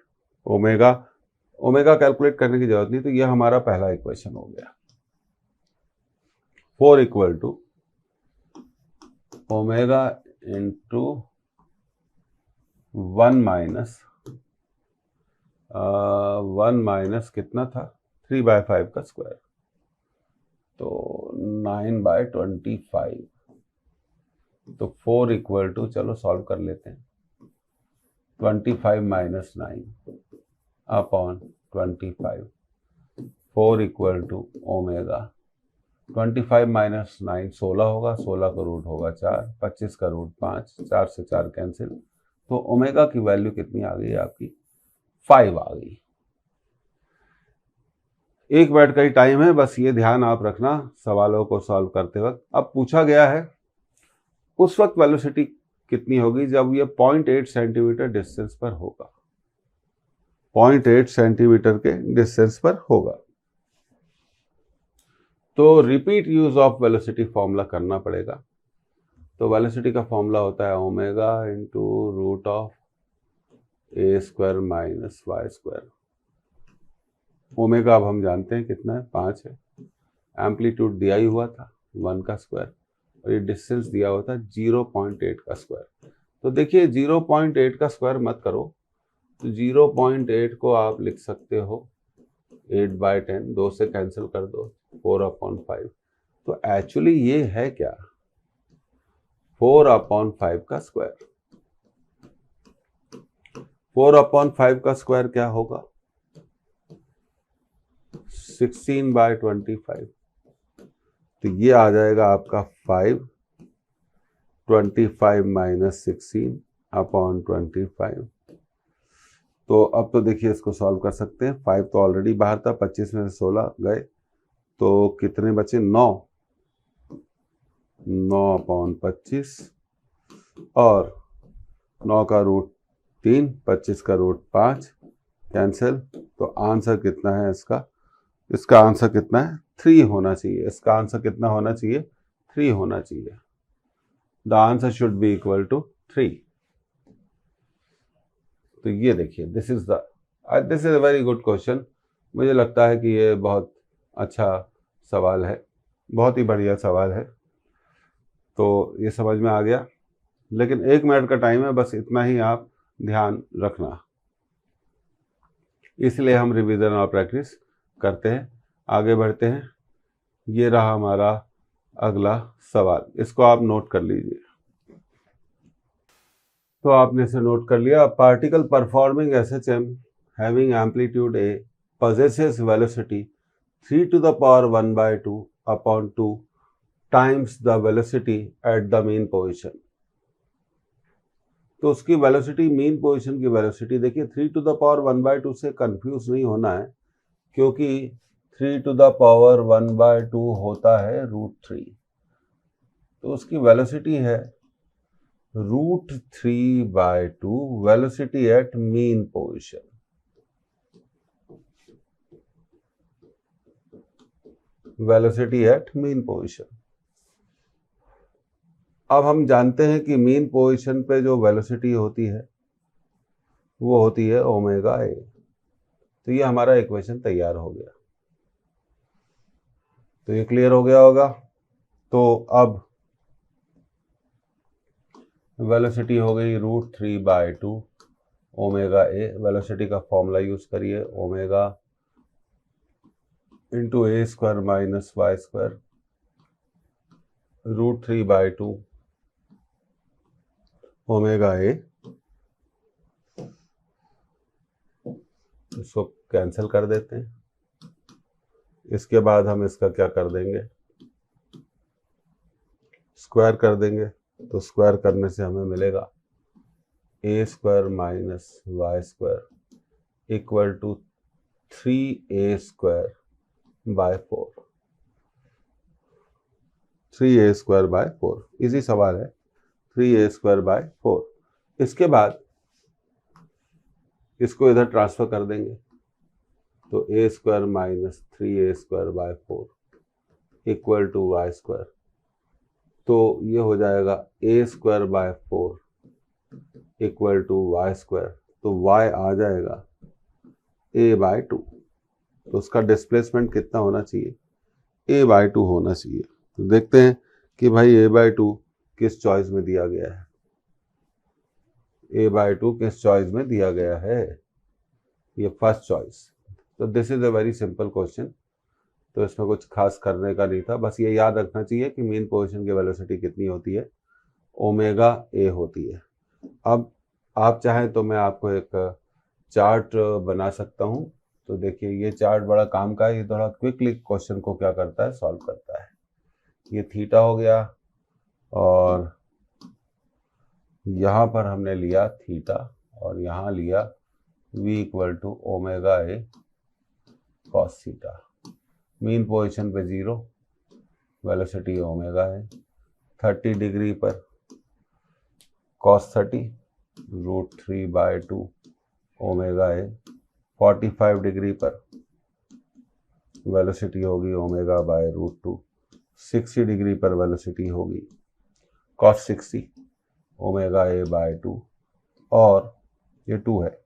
ओमेगा कैलकुलेट करने की जरूरत नहीं। तो ये हमारा पहला इक्वेशन हो गया। 4 equal to omega into 1 minus कितना था? 3/5 का स्क्वायर, तो 9/25। तो 4 इक्वल टू, चलो सॉल्व कर लेते हैं, 25 minus 9 upon 25। 4 equal to omega, 25 minus 9 16 होगा, 16 का रूट होगा 4, 25 का रूट 5, 4 से 4 कैंसिल। तो ओमेगा की वैल्यू कितनी आ गई आपकी? 5 आ गई। 1 मिनट का ही टाइम है, बस ये ध्यान आप रखना सवालों को सॉल्व करते वक्त। अब पूछा गया है उस वक्त वेलोसिटी कितनी होगी जब ये 0.8 सेंटीमीटर डिस्टेंस पर होगा। 0.8 सेंटीमीटर के डिस्टेंस पर होगा। तो repeat use of velocity formula करना पड़ेगा। तो वेलोसिटी का फॉर्मूला होता है omega into root of a square minus y square. Omega अब हम जानते हैं कितना है? 5 है। एम्पलीट्यूड दिया ही हुआ था 1 का स्क्वायर, और ये डिस्टेंस दिया हुआ था 0.8 का स्क्वायर। तो देखिए 0.8 का स्क्वायर मत करो, तो 0.8 को आप लिख सकते हो 8/10, 2 से कैंसिल कर दो, 4/5। तो एक्चुअली ये है क्या? 4/5 का स्क्वायर। 4/5 का स्क्वायर क्या होगा? 16/25। तो ये आ जाएगा आपका 5, 25 माइनस 16 अपॉन 25। तो अब तो देखिए इसको सॉल्व कर सकते हैं। 5 तो ऑलरेडी बाहर था, 25 में से 16 गए, तो कितने बचे? 9। 9/25, और 9 का रूट 3, 25 का रूट 5, कैंसिल। तो आंसर कितना है इसका? इसका आंसर कितना है? 3 होना चाहिए। इसका आंसर कितना होना चाहिए? 3 होना चाहिए। The answer should be equal to 3। तो ये देखिए this is a very good question. मुझे लगता है कि ये बहुत अच्छा सवाल है, बहुत ही बढ़िया सवाल है। तो ये समझ में आ गया। लेकिन 1 मिनट का टाइम है, बस इतना ही आप ध्यान रखना। इसलिए हम रिवीजन और प्रैक्टिस करते हैं। आगे बढ़ते हैं। ये रहा हमारा अगला सवाल, इसको आप नोट कर लीजिए। तो आपने इसे नोट कर लिया। Particle performing SHM having amplitude A possesses velocity 3 to the power 1/2 upon 2 times the velocity at the mean position। तो उसकी वेलोसिटी, मीन पोजीशन की वेलोसिटी देखिए, 3 to the power 1/2 से कंफ्यूज नहीं होना है, क्योंकि 3 to the power 1/2 होता है √3। तो उसकी वेलोसिटी है √3/2 velocity at mean position. Velocity at mean position. अब हम जानते हैं कि मीन पोजीशन पे जो वेलोसिटी होती है वो होती है ओमेगा ए। तो ये हमारा इक्वेशन तैयार हो गया। तो ये क्लियर हो गया होगा। तो अब वेलोसिटी हो गई √3/2 ओमेगा ए। वेलोसिटी का फॉर्मूला यूज करिए, omega into a square minus y square √3/2 omega a. इसको कैंसिल कर देते हैं। इसके बाद हम इसका क्या कर देंगे, स्क्वायर कर देंगे। तो स्क्वायर करने से हमें मिलेगा A square minus y square equal to 3a square by 4। 3a square by 4, easy सवाल है। 3a square by 4। इसके बाद इसको इधर ट्रांसफर कर देंगे। तो a square minus 3a square by 4 equal to y square. तो ये हो जाएगा a square by 4 equal to y square. तो y आ जाएगा a/2। तो उसका डिस्प्लेसमेंट कितना होना चाहिए, a/2 होना चाहिए। तो देखते हैं कि भाई a/2 किस चॉइस में दिया गया है। a/2 किस चॉइस में दिया गया है, ये फर्स्ट चॉइस। तो this is a very simple question. तो इसमें कुछ खास करने का नहीं था, बस ये याद रखना चाहिए कि मीन पोजीशन की वेलोसिटी कितनी होती है, ओमेगा ए होती है। अब आप चाहें तो मैं आपको एक चार्ट बना सकता हूं। तो देखिए ये चार्ट बड़ा काम का है, ये थोड़ा क्विकली क्वेश्चन को क्या करता है, सॉल्व करता है। ये थीटा हो गया और यहाँ पर हमने लिया थीटा और यहाँ लिया v equal to omega a cos theta. Mean position पे 0, वेलोसिटी ओमेगा है। 30 डिग्री पर कॉस 30 √3/2 ओमेगा है। 45 डिग्री पर वेलोसिटी होगी ओमेगा बाय √2। 60 डिग्री पर वेलोसिटी होगी कॉस 60 ओमेगा ए बाय 2 और ये 2 है।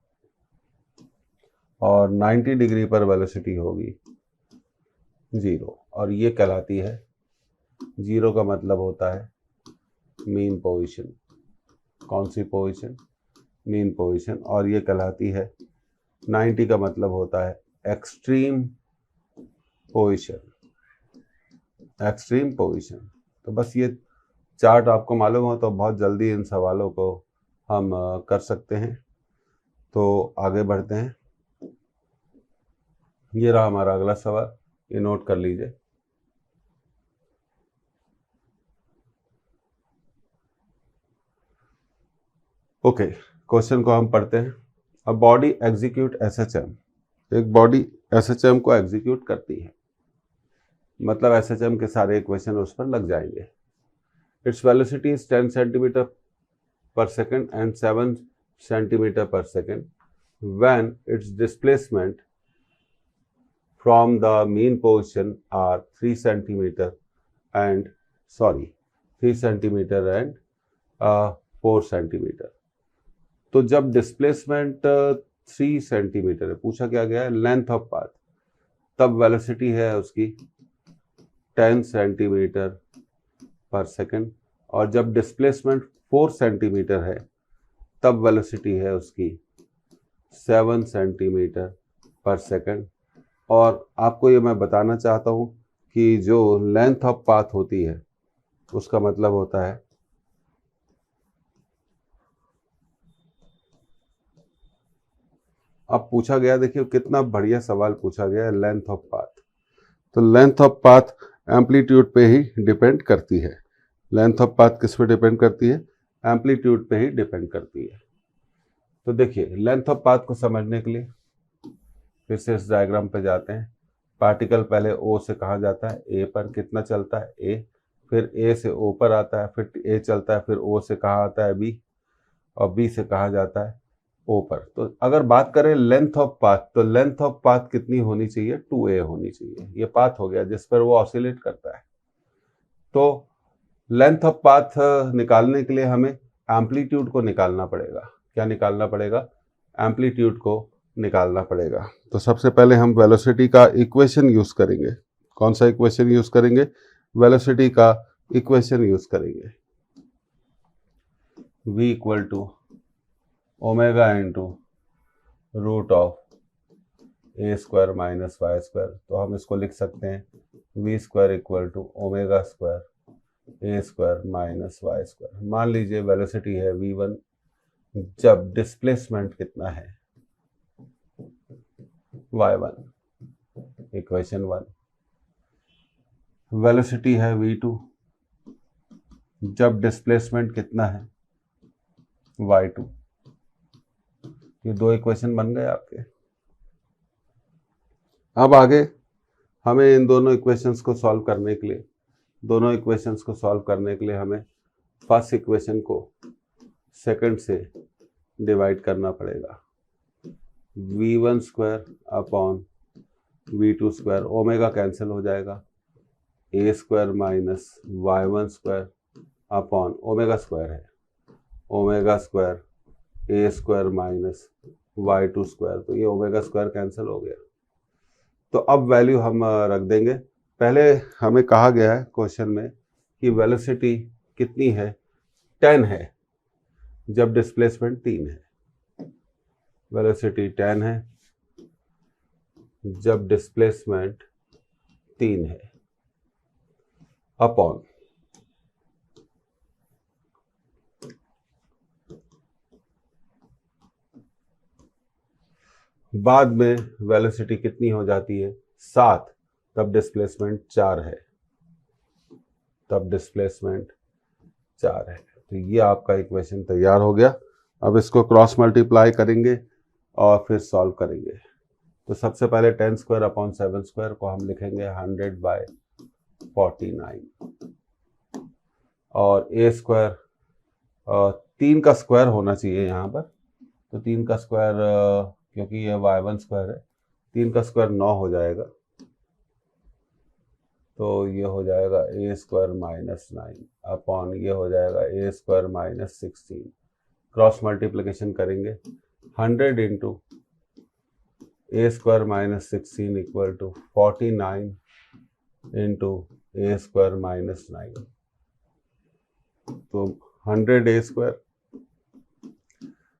और 90 डिग्री पर वेलोसिटी होगी 0 और ये कहलाती है, 0 का मतलब होता है मीन पोजीशन। कौन सी पोजीशन, मीन पोजीशन। और ये कहलाती है 90 का मतलब होता है एक्सट्रीम पोजीशन। Extreme position. तो बस ये चार्ट आपको मालूम हो तो बहुत जल्दी इन सवालों को हम कर सकते हैं। तो आगे बढ़ते हैं। ये रहा हमारा अगला सवाल, ये नोट कर लीजिए। ओके, क्वेश्चन को हम पढ़ते हैं। A body execute SHM. एक बॉडी एसएचएम को एग्जीक्यूट करती है, मतलब एसएचएम के सारे इक्वेशन उस पर लग जाएंगे। इट्स वेलोसिटी इज 10 सेंटीमीटर पर सेकेंड एंड 7 सेंटीमीटर पर second when it's displacement from the mean position are 3 centimeter and 4 centimeter। तो जब डिस्प्लेसमेंट 3 सेंटीमीटर है, पूछा क्या गया है लेंथ ऑफ पाथ, तब वेलोसिटी है उसकी 10 सेंटीमीटर पर सेकेंड। और जब डिस्प्लेसमेंट 4 सेंटीमीटर है तब वेलोसिटी है उसकी 7 सेंटीमीटर पर सेकंड। और आपको ये मैं बताना चाहता हूँ कि जो लेंथ ऑफ पाथ होती है उसका मतलब होता है अब पूछा गया, देखिए कितना बढ़िया सवाल पूछा गया है, लेंथ ऑफ पाथ। तो लेंथ ऑफ पाथ एम्पलीट्यूड पे ही डिपेंड करती है। लेंथ ऑफ पाथ किस पे डिपेंड करती है? एम्पलीट्यूड पे ही डिपेंड करती है। तो देखिए लेंथ ऑफ पाथ को समझने के लिए फिर से इस डायग्राम पे जाते हैं। पार्टिकल पहले ओ से कहाँ जाता है? ए पर। कितना चलता है? ए। फिर ए से ओ पर आता है, फिर ए चलता है, फिर ओ से कहाँ आता है? बी। और बी से कहाँ जाता है? ओ पर। तो अगर बात करें लेंथ ऑफ पाथ, तो लेंथ ऑफ पाथ कितनी होनी चाहिए? 2a होनी चाहिए। ये पाथ हो गया जिस पर वो ऑसिलेट करता है। तो लेंथ ऑफ पाथ निकालने के लिए हमें एम्पलीट्यूड को निकालना पड़ेगा। क्या निकालना पड़ेगा? एम्पलीट्यूड को निकालना पड़ेगा। तो सबसे पहले हम वेलोसिटी का इक्वेशन यूज करेंगे। कौन सा इक्वेशन यूज करेंगे? वेलोसिटी का इक्वेशन यूज करेंगे। v equal to omega into root of a square minus y square. तो हम इसको लिख सकते हैं v square equal to omega square A square minus y square. मान लीजिए वेलोसिटी है v1 जब डिस्प्लेसमेंट कितना है? y1। इक्वेशन 1। वेलोसिटी है v2 जब डिस्प्लेसमेंट कितना है? y2। ये दो इक्वेशन बन गए आपके। अब आगे हमें इन दोनों इक्वेशंस को सॉल्व करने के लिए हमें फर्स्ट इक्वेशन को सेकंड से डिवाइड करना पड़ेगा। v1 square upon v2 square, omega cancel हो जाएगा, ए square minus y1 square upon omega square है, ओमेगा स्क्वायर ए स्क्वायर माइनस y2 स्क्वायर। तो ये ओमेगा स्क्वायर कैंसिल हो गया। तो अब वैल्यू हम रख देंगे। पहले हमें कहा गया है क्वेश्चन में कि वेलोसिटी कितनी है? 10 है जब डिस्प्लेसमेंट 3 है। वेलोसिटी 10 है जब डिस्प्लेसमेंट 3 है अपॉन बाद में वेलोसिटी कितनी हो जाती है? 7 तब डिस्प्लेसमेंट 4 है। तो ये आपका इक्वेशन तैयार हो गया। अब इसको क्रॉस मल्टीप्लाई करेंगे और फिर सॉल्व करेंगे। तो सबसे पहले 10 स्क्वायर अपॉन 7 स्क्वायर को हम लिखेंगे 100/49 और ए स्क्वायर 3 का स्क्वायर होना चाहिए यहाँ पर। तो 3 का स्क्वायर क्योंकि ये y1 स्क्वायर है, 3 का स्क्वायर 9 हो जाएगा। तो ये हो जाएगा ए स्क्वायर माइनस 9 अपॉन ये हो जाएगा ए स्क्वायर माइनस 16। क्रॉस मल्टीप्लिकेशन करेंगे 100 into a square minus 16 equal to 49 into a square minus 9। तो 100 a square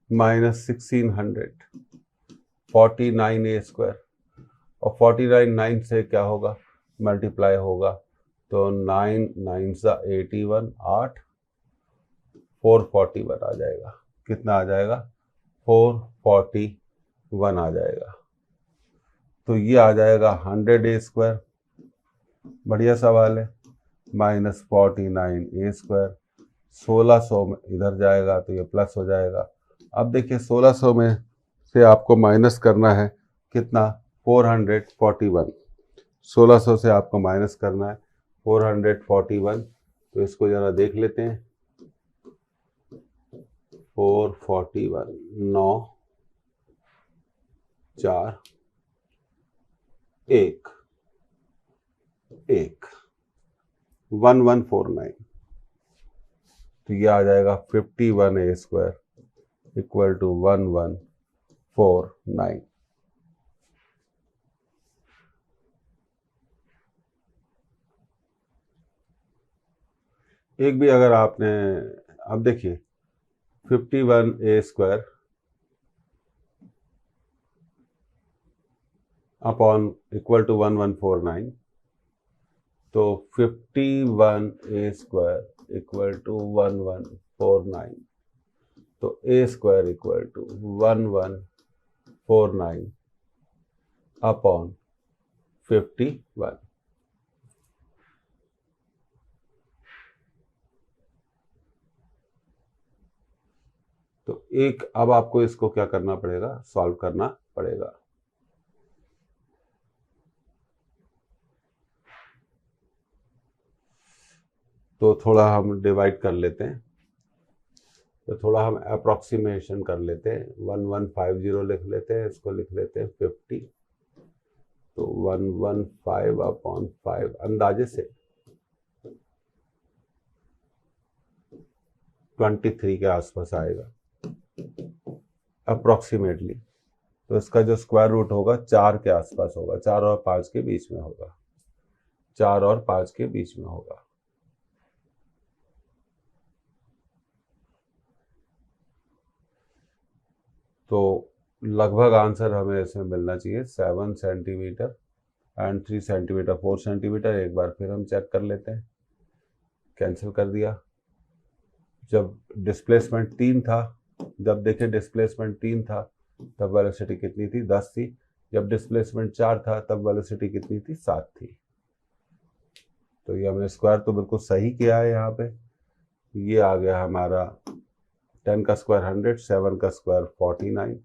minus 1600 49 a square, और 49 9 से क्या होगा? मल्टीप्लाई होगा। तो 9 9 81, 8 441 आ जाएगा। कितना आ जाएगा? 441 आ जाएगा। तो ये आ जाएगा 100 ए स्क्वायर, बढ़िया सवाल है, माइनस 49 ए स्क्वायर। 1600 में इधर जाएगा तो ये प्लस हो जाएगा। अब देखिए 1600 में से आपको माइनस करना है कितना? 441। 1600 से आपको माइनस करना है 441। तो इसको जरा देख लेते हैं। 441 9 4 1 1 1149। तो ये आ जाएगा 51 ए स्क्वायर इक्वल टू 1149। एक भी अगर आपने अब देखिए 51a² अपॉन इक्वल टू 1149, तो 51a² इक्वल टू 1149, तो a² इक्वल टू 1149 अपॉन 51। तो एक, अब आपको इसको क्या करना पड़ेगा, सॉल्व करना पड़ेगा। तो थोड़ा हम डिवाइड कर लेते हैं, तो थोड़ा हम अप्रोक्सीमेशन कर लेते हैं। 1150 लिख लेते हैं, इसको लिख लेते हैं 50, तो 115 अपॉन 5 अंदाजे से 23 के आसपास आएगा अप्रोक्सीमेटली। तो इसका जो स्क्वायर रूट होगा 4 के आसपास होगा, 4 और 5 के बीच में होगा, 4 और 5 के बीच में होगा। तो लगभग आंसर हमें इसमें मिलना चाहिए 7 सेंटीमीटर एंड 3 सेंटीमीटर, 4 सेंटीमीटर। एक बार फिर हम चेक कर लेते हैं, कैंसिल कर दिया। जब डिस्प्लेसमेंट 3 था, जब देखें डिस्प्लेसमेंट 3 था तब वेलोसिटी कितनी थी, 10 थी। जब डिस्प्लेसमेंट 4 था तब वेलोसिटी कितनी थी, 7 थी। तो ये हमने स्क्वायर तो बिल्कुल सही किया है यहाँ पे। ये आ गया हमारा 10 का स्क्वायर 100, 7 का स्क्वायर 49।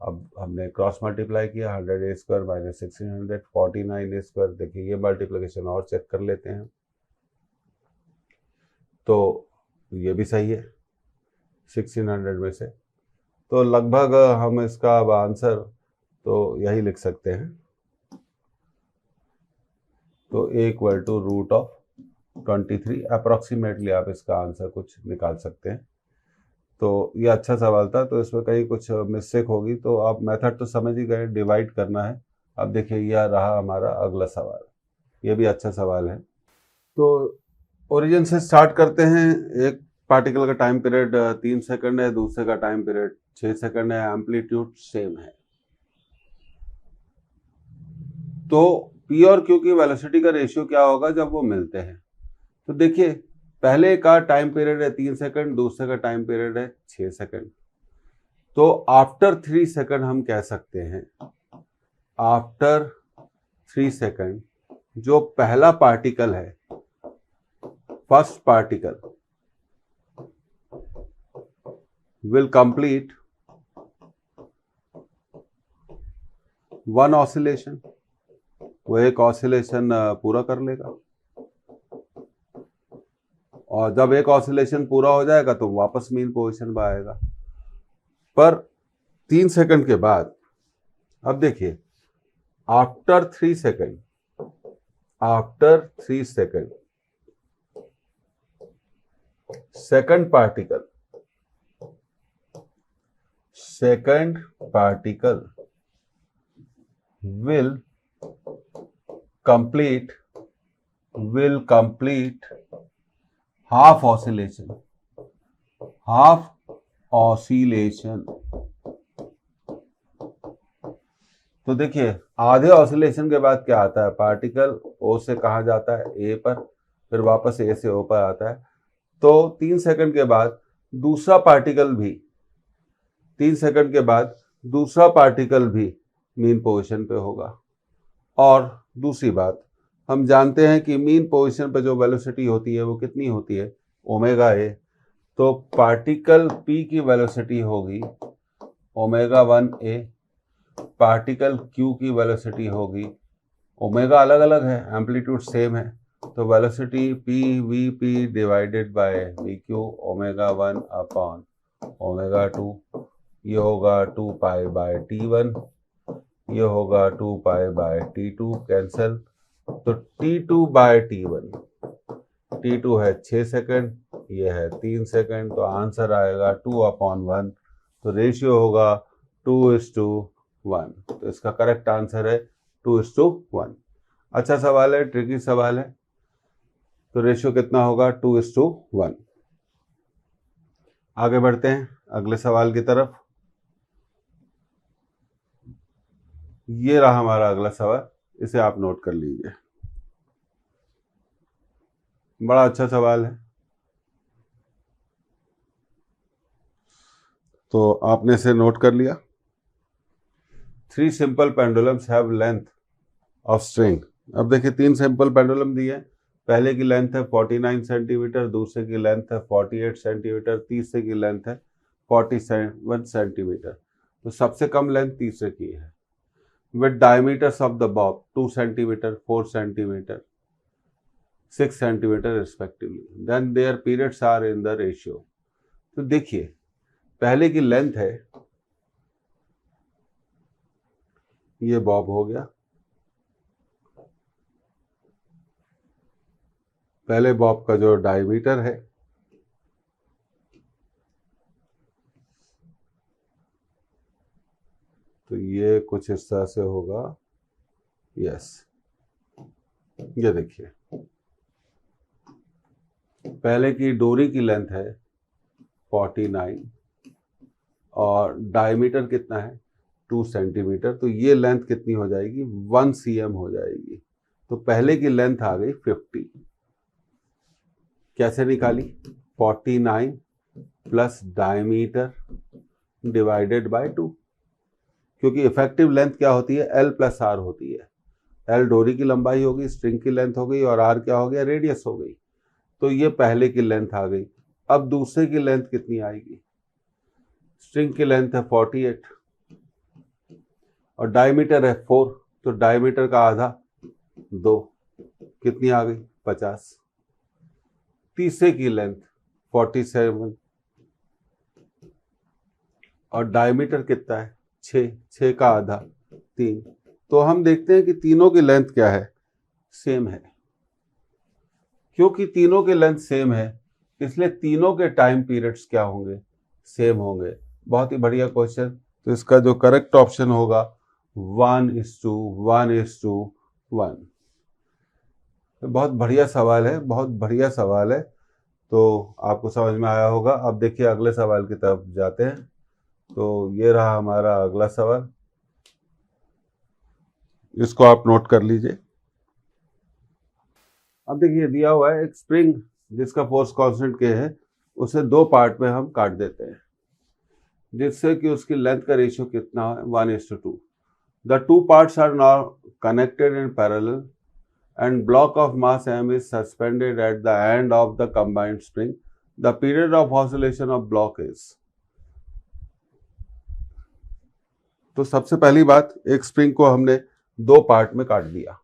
अब हमने क्रॉस मल्टीप्लाई किया, 100a² माइनस 1600 49a²। देखिए ये मल्टीप्लिकेशन और चेक कर लेते हैं, तो ये भी सही है 1600 में से। तो लगभग हम इसका अब आंसर तो यही लिख सकते हैं, तो a इक्वल टू √23 अप्रॉक्सीमेटली आप इसका आंसर कुछ निकाल सकते हैं। तो ये अच्छा सवाल था, तो इसमें कहीं कुछ मिस्टेक होगी तो आप मेथड तो समझ ही गए, डिवाइड करना है। अब देखिए यह रहा हमारा अगला सवाल, ये भी अच्छा सवाल है। तो ओरिजिन से स्टार्ट करते हैं। एक पार्टिकल का टाइम पीरियड 3 सेकंड है, दूसरे का टाइम पीरियड 6 सेकंड है, एम्पलीट्यूड सेम है। तो पी और क्यू की वेलोसिटी का रेशियो क्या होगा जब वो मिलते हैं। तो देखिए पहले का टाइम पीरियड है 3 सेकंड, दूसरे का टाइम पीरियड है 6 सेकंड। तो आफ्टर 3 सेकंड हम कह सकते हैं, आफ्टर 3 सेकंड जो पहला पार्टिकल है, first particle will complete one oscillation, वो एक ऑसिलेशन पूरा कर लेगा, और जब एक ऑसिलेशन पूरा हो जाएगा तो वापस मीन पोजीशन पर आएगा। पर 3 सेकंड के बाद, अब देखिए after 3 second, after 3 second second particle will complete half oscillation, तो देखिए आधे ऑसिलेशन के बाद क्या आता है, पार्टिकल ओ से कहाँ जाता है, ए पर, फिर वापस ए से ओ पर आता है। तो 3 सेकंड के बाद दूसरा पार्टिकल भी, 3 सेकंड के बाद दूसरा पार्टिकल भी मीन पोजीशन पे होगा। और दूसरी बात, हम जानते हैं कि मीन पोजीशन पे जो वेलोसिटी होती है वो कितनी होती है, ओमेगा ए। तो पार्टिकल पी की वेलोसिटी होगी ω1a, पार्टिकल क्यू की वेलोसिटी होगी, ओमेगा अलग अलग है, एम्पलीट्यूड सेम है, तो velocity P v P divided by v Q, ω1 upon ω2। ये होगा 2π/T1, ये होगा 2π/T2, कैंसल। तो T2/T1, T2 है 6 सेकंड, ये है 3 सेकंड, तो आंसर आएगा 2/1। तो रेशियो होगा 2:1। तो इसका करेक्ट आंसर है 2:1। अच्छा सवाल है, ट्रिकी सवाल है। तो रेशियो कितना होगा, 2:1। आगे बढ़ते हैं अगले सवाल की तरफ। ये रहा हमारा अगला सवाल, इसे आप नोट कर लीजिए। बड़ा अच्छा सवाल है। तो आपने इसे नोट कर लिया। 3 simple pendulums have length of string. अब देखिए 3 सिंपल पेंडुलम दिए हैं। पहले की लेंथ है 49 सेंटीमीटर, दूसरे की लेंथ है 48 सेंटीमीटर, तीसरे की लेंथ है 47 सेंटीमीटर। तो सबसे कम लेंथ तीसरे की है। With diameters of the bob 2 centimetre, 4 centimetre, 6 centimetre respectively, then their periods are in the ratio. तो देखिए पहले की लेंथ है, ये बॉब हो गया, पहले बॉब का जो डायमीटर है तो ये कुछ इस तरह से होगा। यस, ये देखिए पहले की डोरी की लेंथ है 49 और डायमीटर कितना है 2 सेंटीमीटर। तो ये लेंथ कितनी हो जाएगी 1 cm हो जाएगी। तो पहले की लेंथ आ गई 50। कैसे निकाली? 49 प्लस डायमीटर डिवाइडेड बाय 2, क्योंकि इफेक्टिव लेंथ क्या होती है L प्लस R होती है। L डोरी की लंबाई होगी, स्ट्रिंग की लेंथ हो गई, और R क्या हो गया, रेडियस हो गई। तो ये पहले की लेंथ आ गई। अब दूसरे की लेंथ कितनी आएगी? स्ट्रिंग की लेंथ है 48 और डायमीटर है 4, तो डायमीटर का आधा 2, कितनी आ गई 50। तीसरे की लेंथ 47 और डायमीटर कितना है 6, 6 का आधा 3। तो हम देखते हैं कि तीनों की लेंथ क्या है, सेम है। क्योंकि तीनों की लेंथ सेम है इसलिए तीनों के टाइम पीरियड्स क्या होंगे, सेम होंगे। बहुत ही बढ़िया क्वेश्चन। तो इसका जो करेक्ट ऑप्शन होगा 1:1:1। तो बहुत बढ़िया सवाल है, बहुत बढ़िया सवाल है। तो आपको समझ में आया होगा। अब देखिए अगले सवाल की तरफ जाते हैं। तो ये रहा हमारा अगला सवाल, इसको आप नोट कर लीजिए। अब देखिए दिया हुआ है एक स्प्रिंग जिसका फोर्स कांस्टेंट के है, उसे 2 पार्ट में हम काट देते हैं जिससे कि उसकी लेंथ का रेशियो कितना है 1:2। The 2 parts are now connected in parallel and block of mass m is suspended at the end of the combined spring. The period of oscillation of block is। तो सबसे पहली बात, एक स्प्रिंग को हमने 2 पार्ट में काट दिया।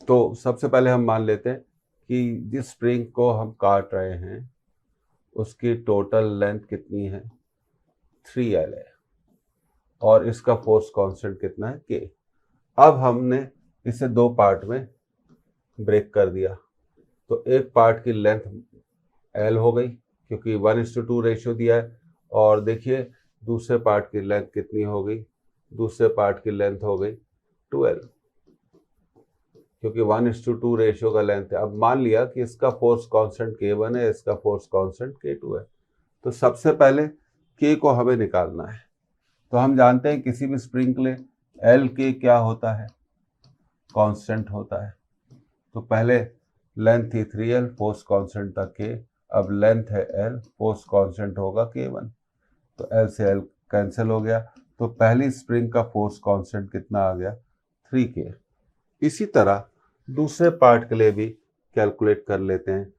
तो सबसे पहले हम मान लेते हैं कि जिस स्प्रिंग को हम काट रहे हैं उसकी टोटल लेंथ कितनी है 3L है और इसका फोर्स कांस्टेंट कितना है K। अब हमने इसे 2 पार्ट में ब्रेक कर दिया। तो एक पार्ट की लेंथ L हो गई क्योंकि 1:2 रेशियो दिया है, और देखिए दूसरे पार्ट की लेंथ कितनी हो गई, दूसरे पार्ट की लेंथ हो गई 2L क्योंकि 1:2 रेशियो का लेंथ है। अब मान लिया कि इसका फोर्स कांस्टेंट K1 है, इसका फोर्स कांस्टेंट K2 है। तो सबसे पहले K को हमें निकालना है। तो हम जानते हैं किसी भी स्प्रिंग के लिए LK क्या होता है, कांस्टेंट होता है। तो पहले लेंथ थी 3L, फोर्स कांस्टेंट था K। अब लेंथ है L, फोर्स कांस्टेंट होगा K1। तो L से L कैंसिल हो गया। तो पहली स्प्रिंग का फोर्स कांस्टेंट कितना आ गया 3K। इसी तरह दूसरे पार्ट के लिए भी कैलकुलेट कर लेते हैं।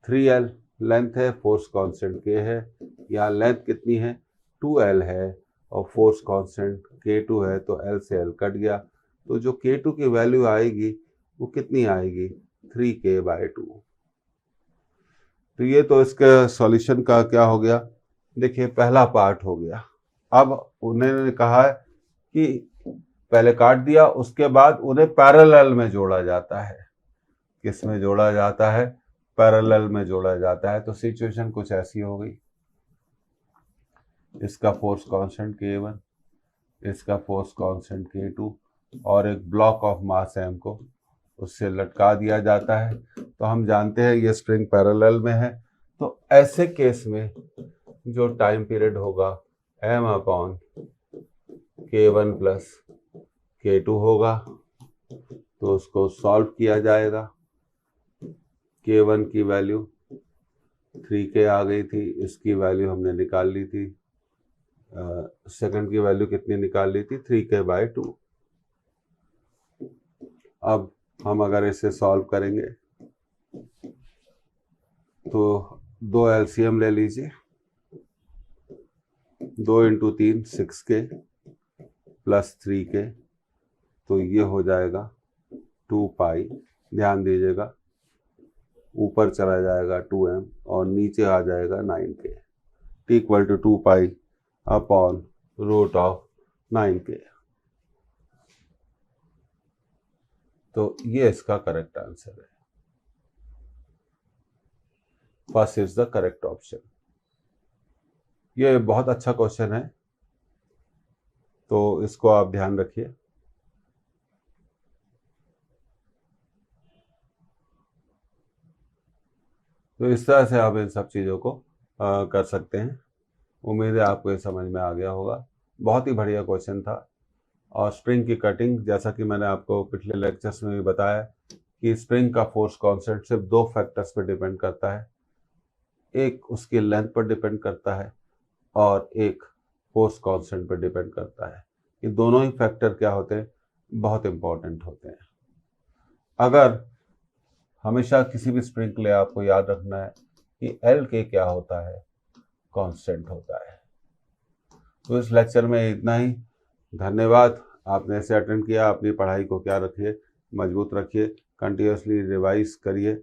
3L लेंथ है, फोर्स कांस्टेंट K है। यहाँ लेंथ कितनी है 2L है और फोर्स कांस्टेंट K2 है। तो L से L कट गया। तो जो K2 की वैल्यू आएगी वो कितनी आएगी 3K/2। तो ये तो इसके सॉल्यूशन का क्या हो गया, देखिए पहला पार्ट हो गया। अब उन्होंने कहा है कि पहले काट दिया, उसके बाद उन्हें पैरेलल में जोड़ा जाता है। किस में जोड़ा जाता है, पैरेलल में जोड़ा जाता है। तो सिचुएशन कुछ ऐसी हो गई, इसका फोर्स कांस्टेंट K1, इसका फोर्स कांस्टेंट K2 और एक ब्लॉक ऑफ मास m को उससे लटका दिया जाता है। तो हम जानते हैं ये स्प्रिंग पैरेलल में है तो ऐसे केस में जो टाइम पीरियड होगा m/k1 प्लस k2 होगा, तो उसको सॉल्व किया जाएगा। k1 की वैल्यू 3k आ गई थी, इसकी वैल्यू हमने निकाल ली थी, सेकंड की वैल्यू कितनी निकाल ली थी, 3k/2। अब हम अगर इसे सॉल्व करेंगे तो 2 एलसीएम ले लीजिए, 2 × 3 6k प्लस 3k, तो ये हो जाएगा 2π। ध्यान दीजिएगा ऊपर चला जाएगा 2m और नीचे आ जाएगा 9k, = 2π/√9k। तो ये इसका करेक्ट आंसर है। First is the correct option. ये बहुत अच्छा क्वेश्चन है, तो इसको आप ध्यान रखिए। तो इस तरह से आप इन सब चीज़ों को कर सकते हैं। उम्मीद है आपको ये समझ में आ गया होगा। बहुत ही बढ़िया क्वेश्चन था। और स्प्रिंग की कटिंग, जैसा कि मैंने आपको पिछले लेक्चर्स में भी बताया कि स्प्रिंग का फोर्स कांस्टेंट सिर्फ 2 फैक्टर्स पर डिपेंड करता है। एक उसकी लेंथ पर डिपेंड करता है और एक फोर्स कांस्टेंट पर डिपेंड करता है। ये दोनों ही फैक्टर क्या होते हैं, बहुत इंपॉर्टेंट होते हैं। अगर हमेशा किसी भी स्प्रिंग के लिए आपको याद रखना है कि एल के क्या होता है, कांस्टेंट होता है। तो इस लेक्चर में इतना ही। धन्यवाद, आपने इसे अटेंड किया। अपनी पढ़ाई को क्या रखिए, मजबूत रखिए, कंटिन्यूसली रिवाइज करिए।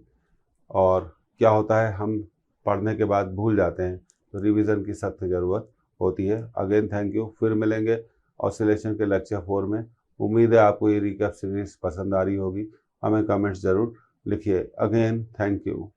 और क्या होता है, हम पढ़ने के बाद भूल जाते हैं, तो रिवीजन की सख्त ज़रूरत होती है। Again thank you. फिर मिलेंगे ऑसिलेशन के लेक्चर 4 में। उम्मीद है आपको ये रिकैप सीरीज पसंद आ रही होगी। हमें कमेंट्स ज़रूर लिखिए। Again thank you.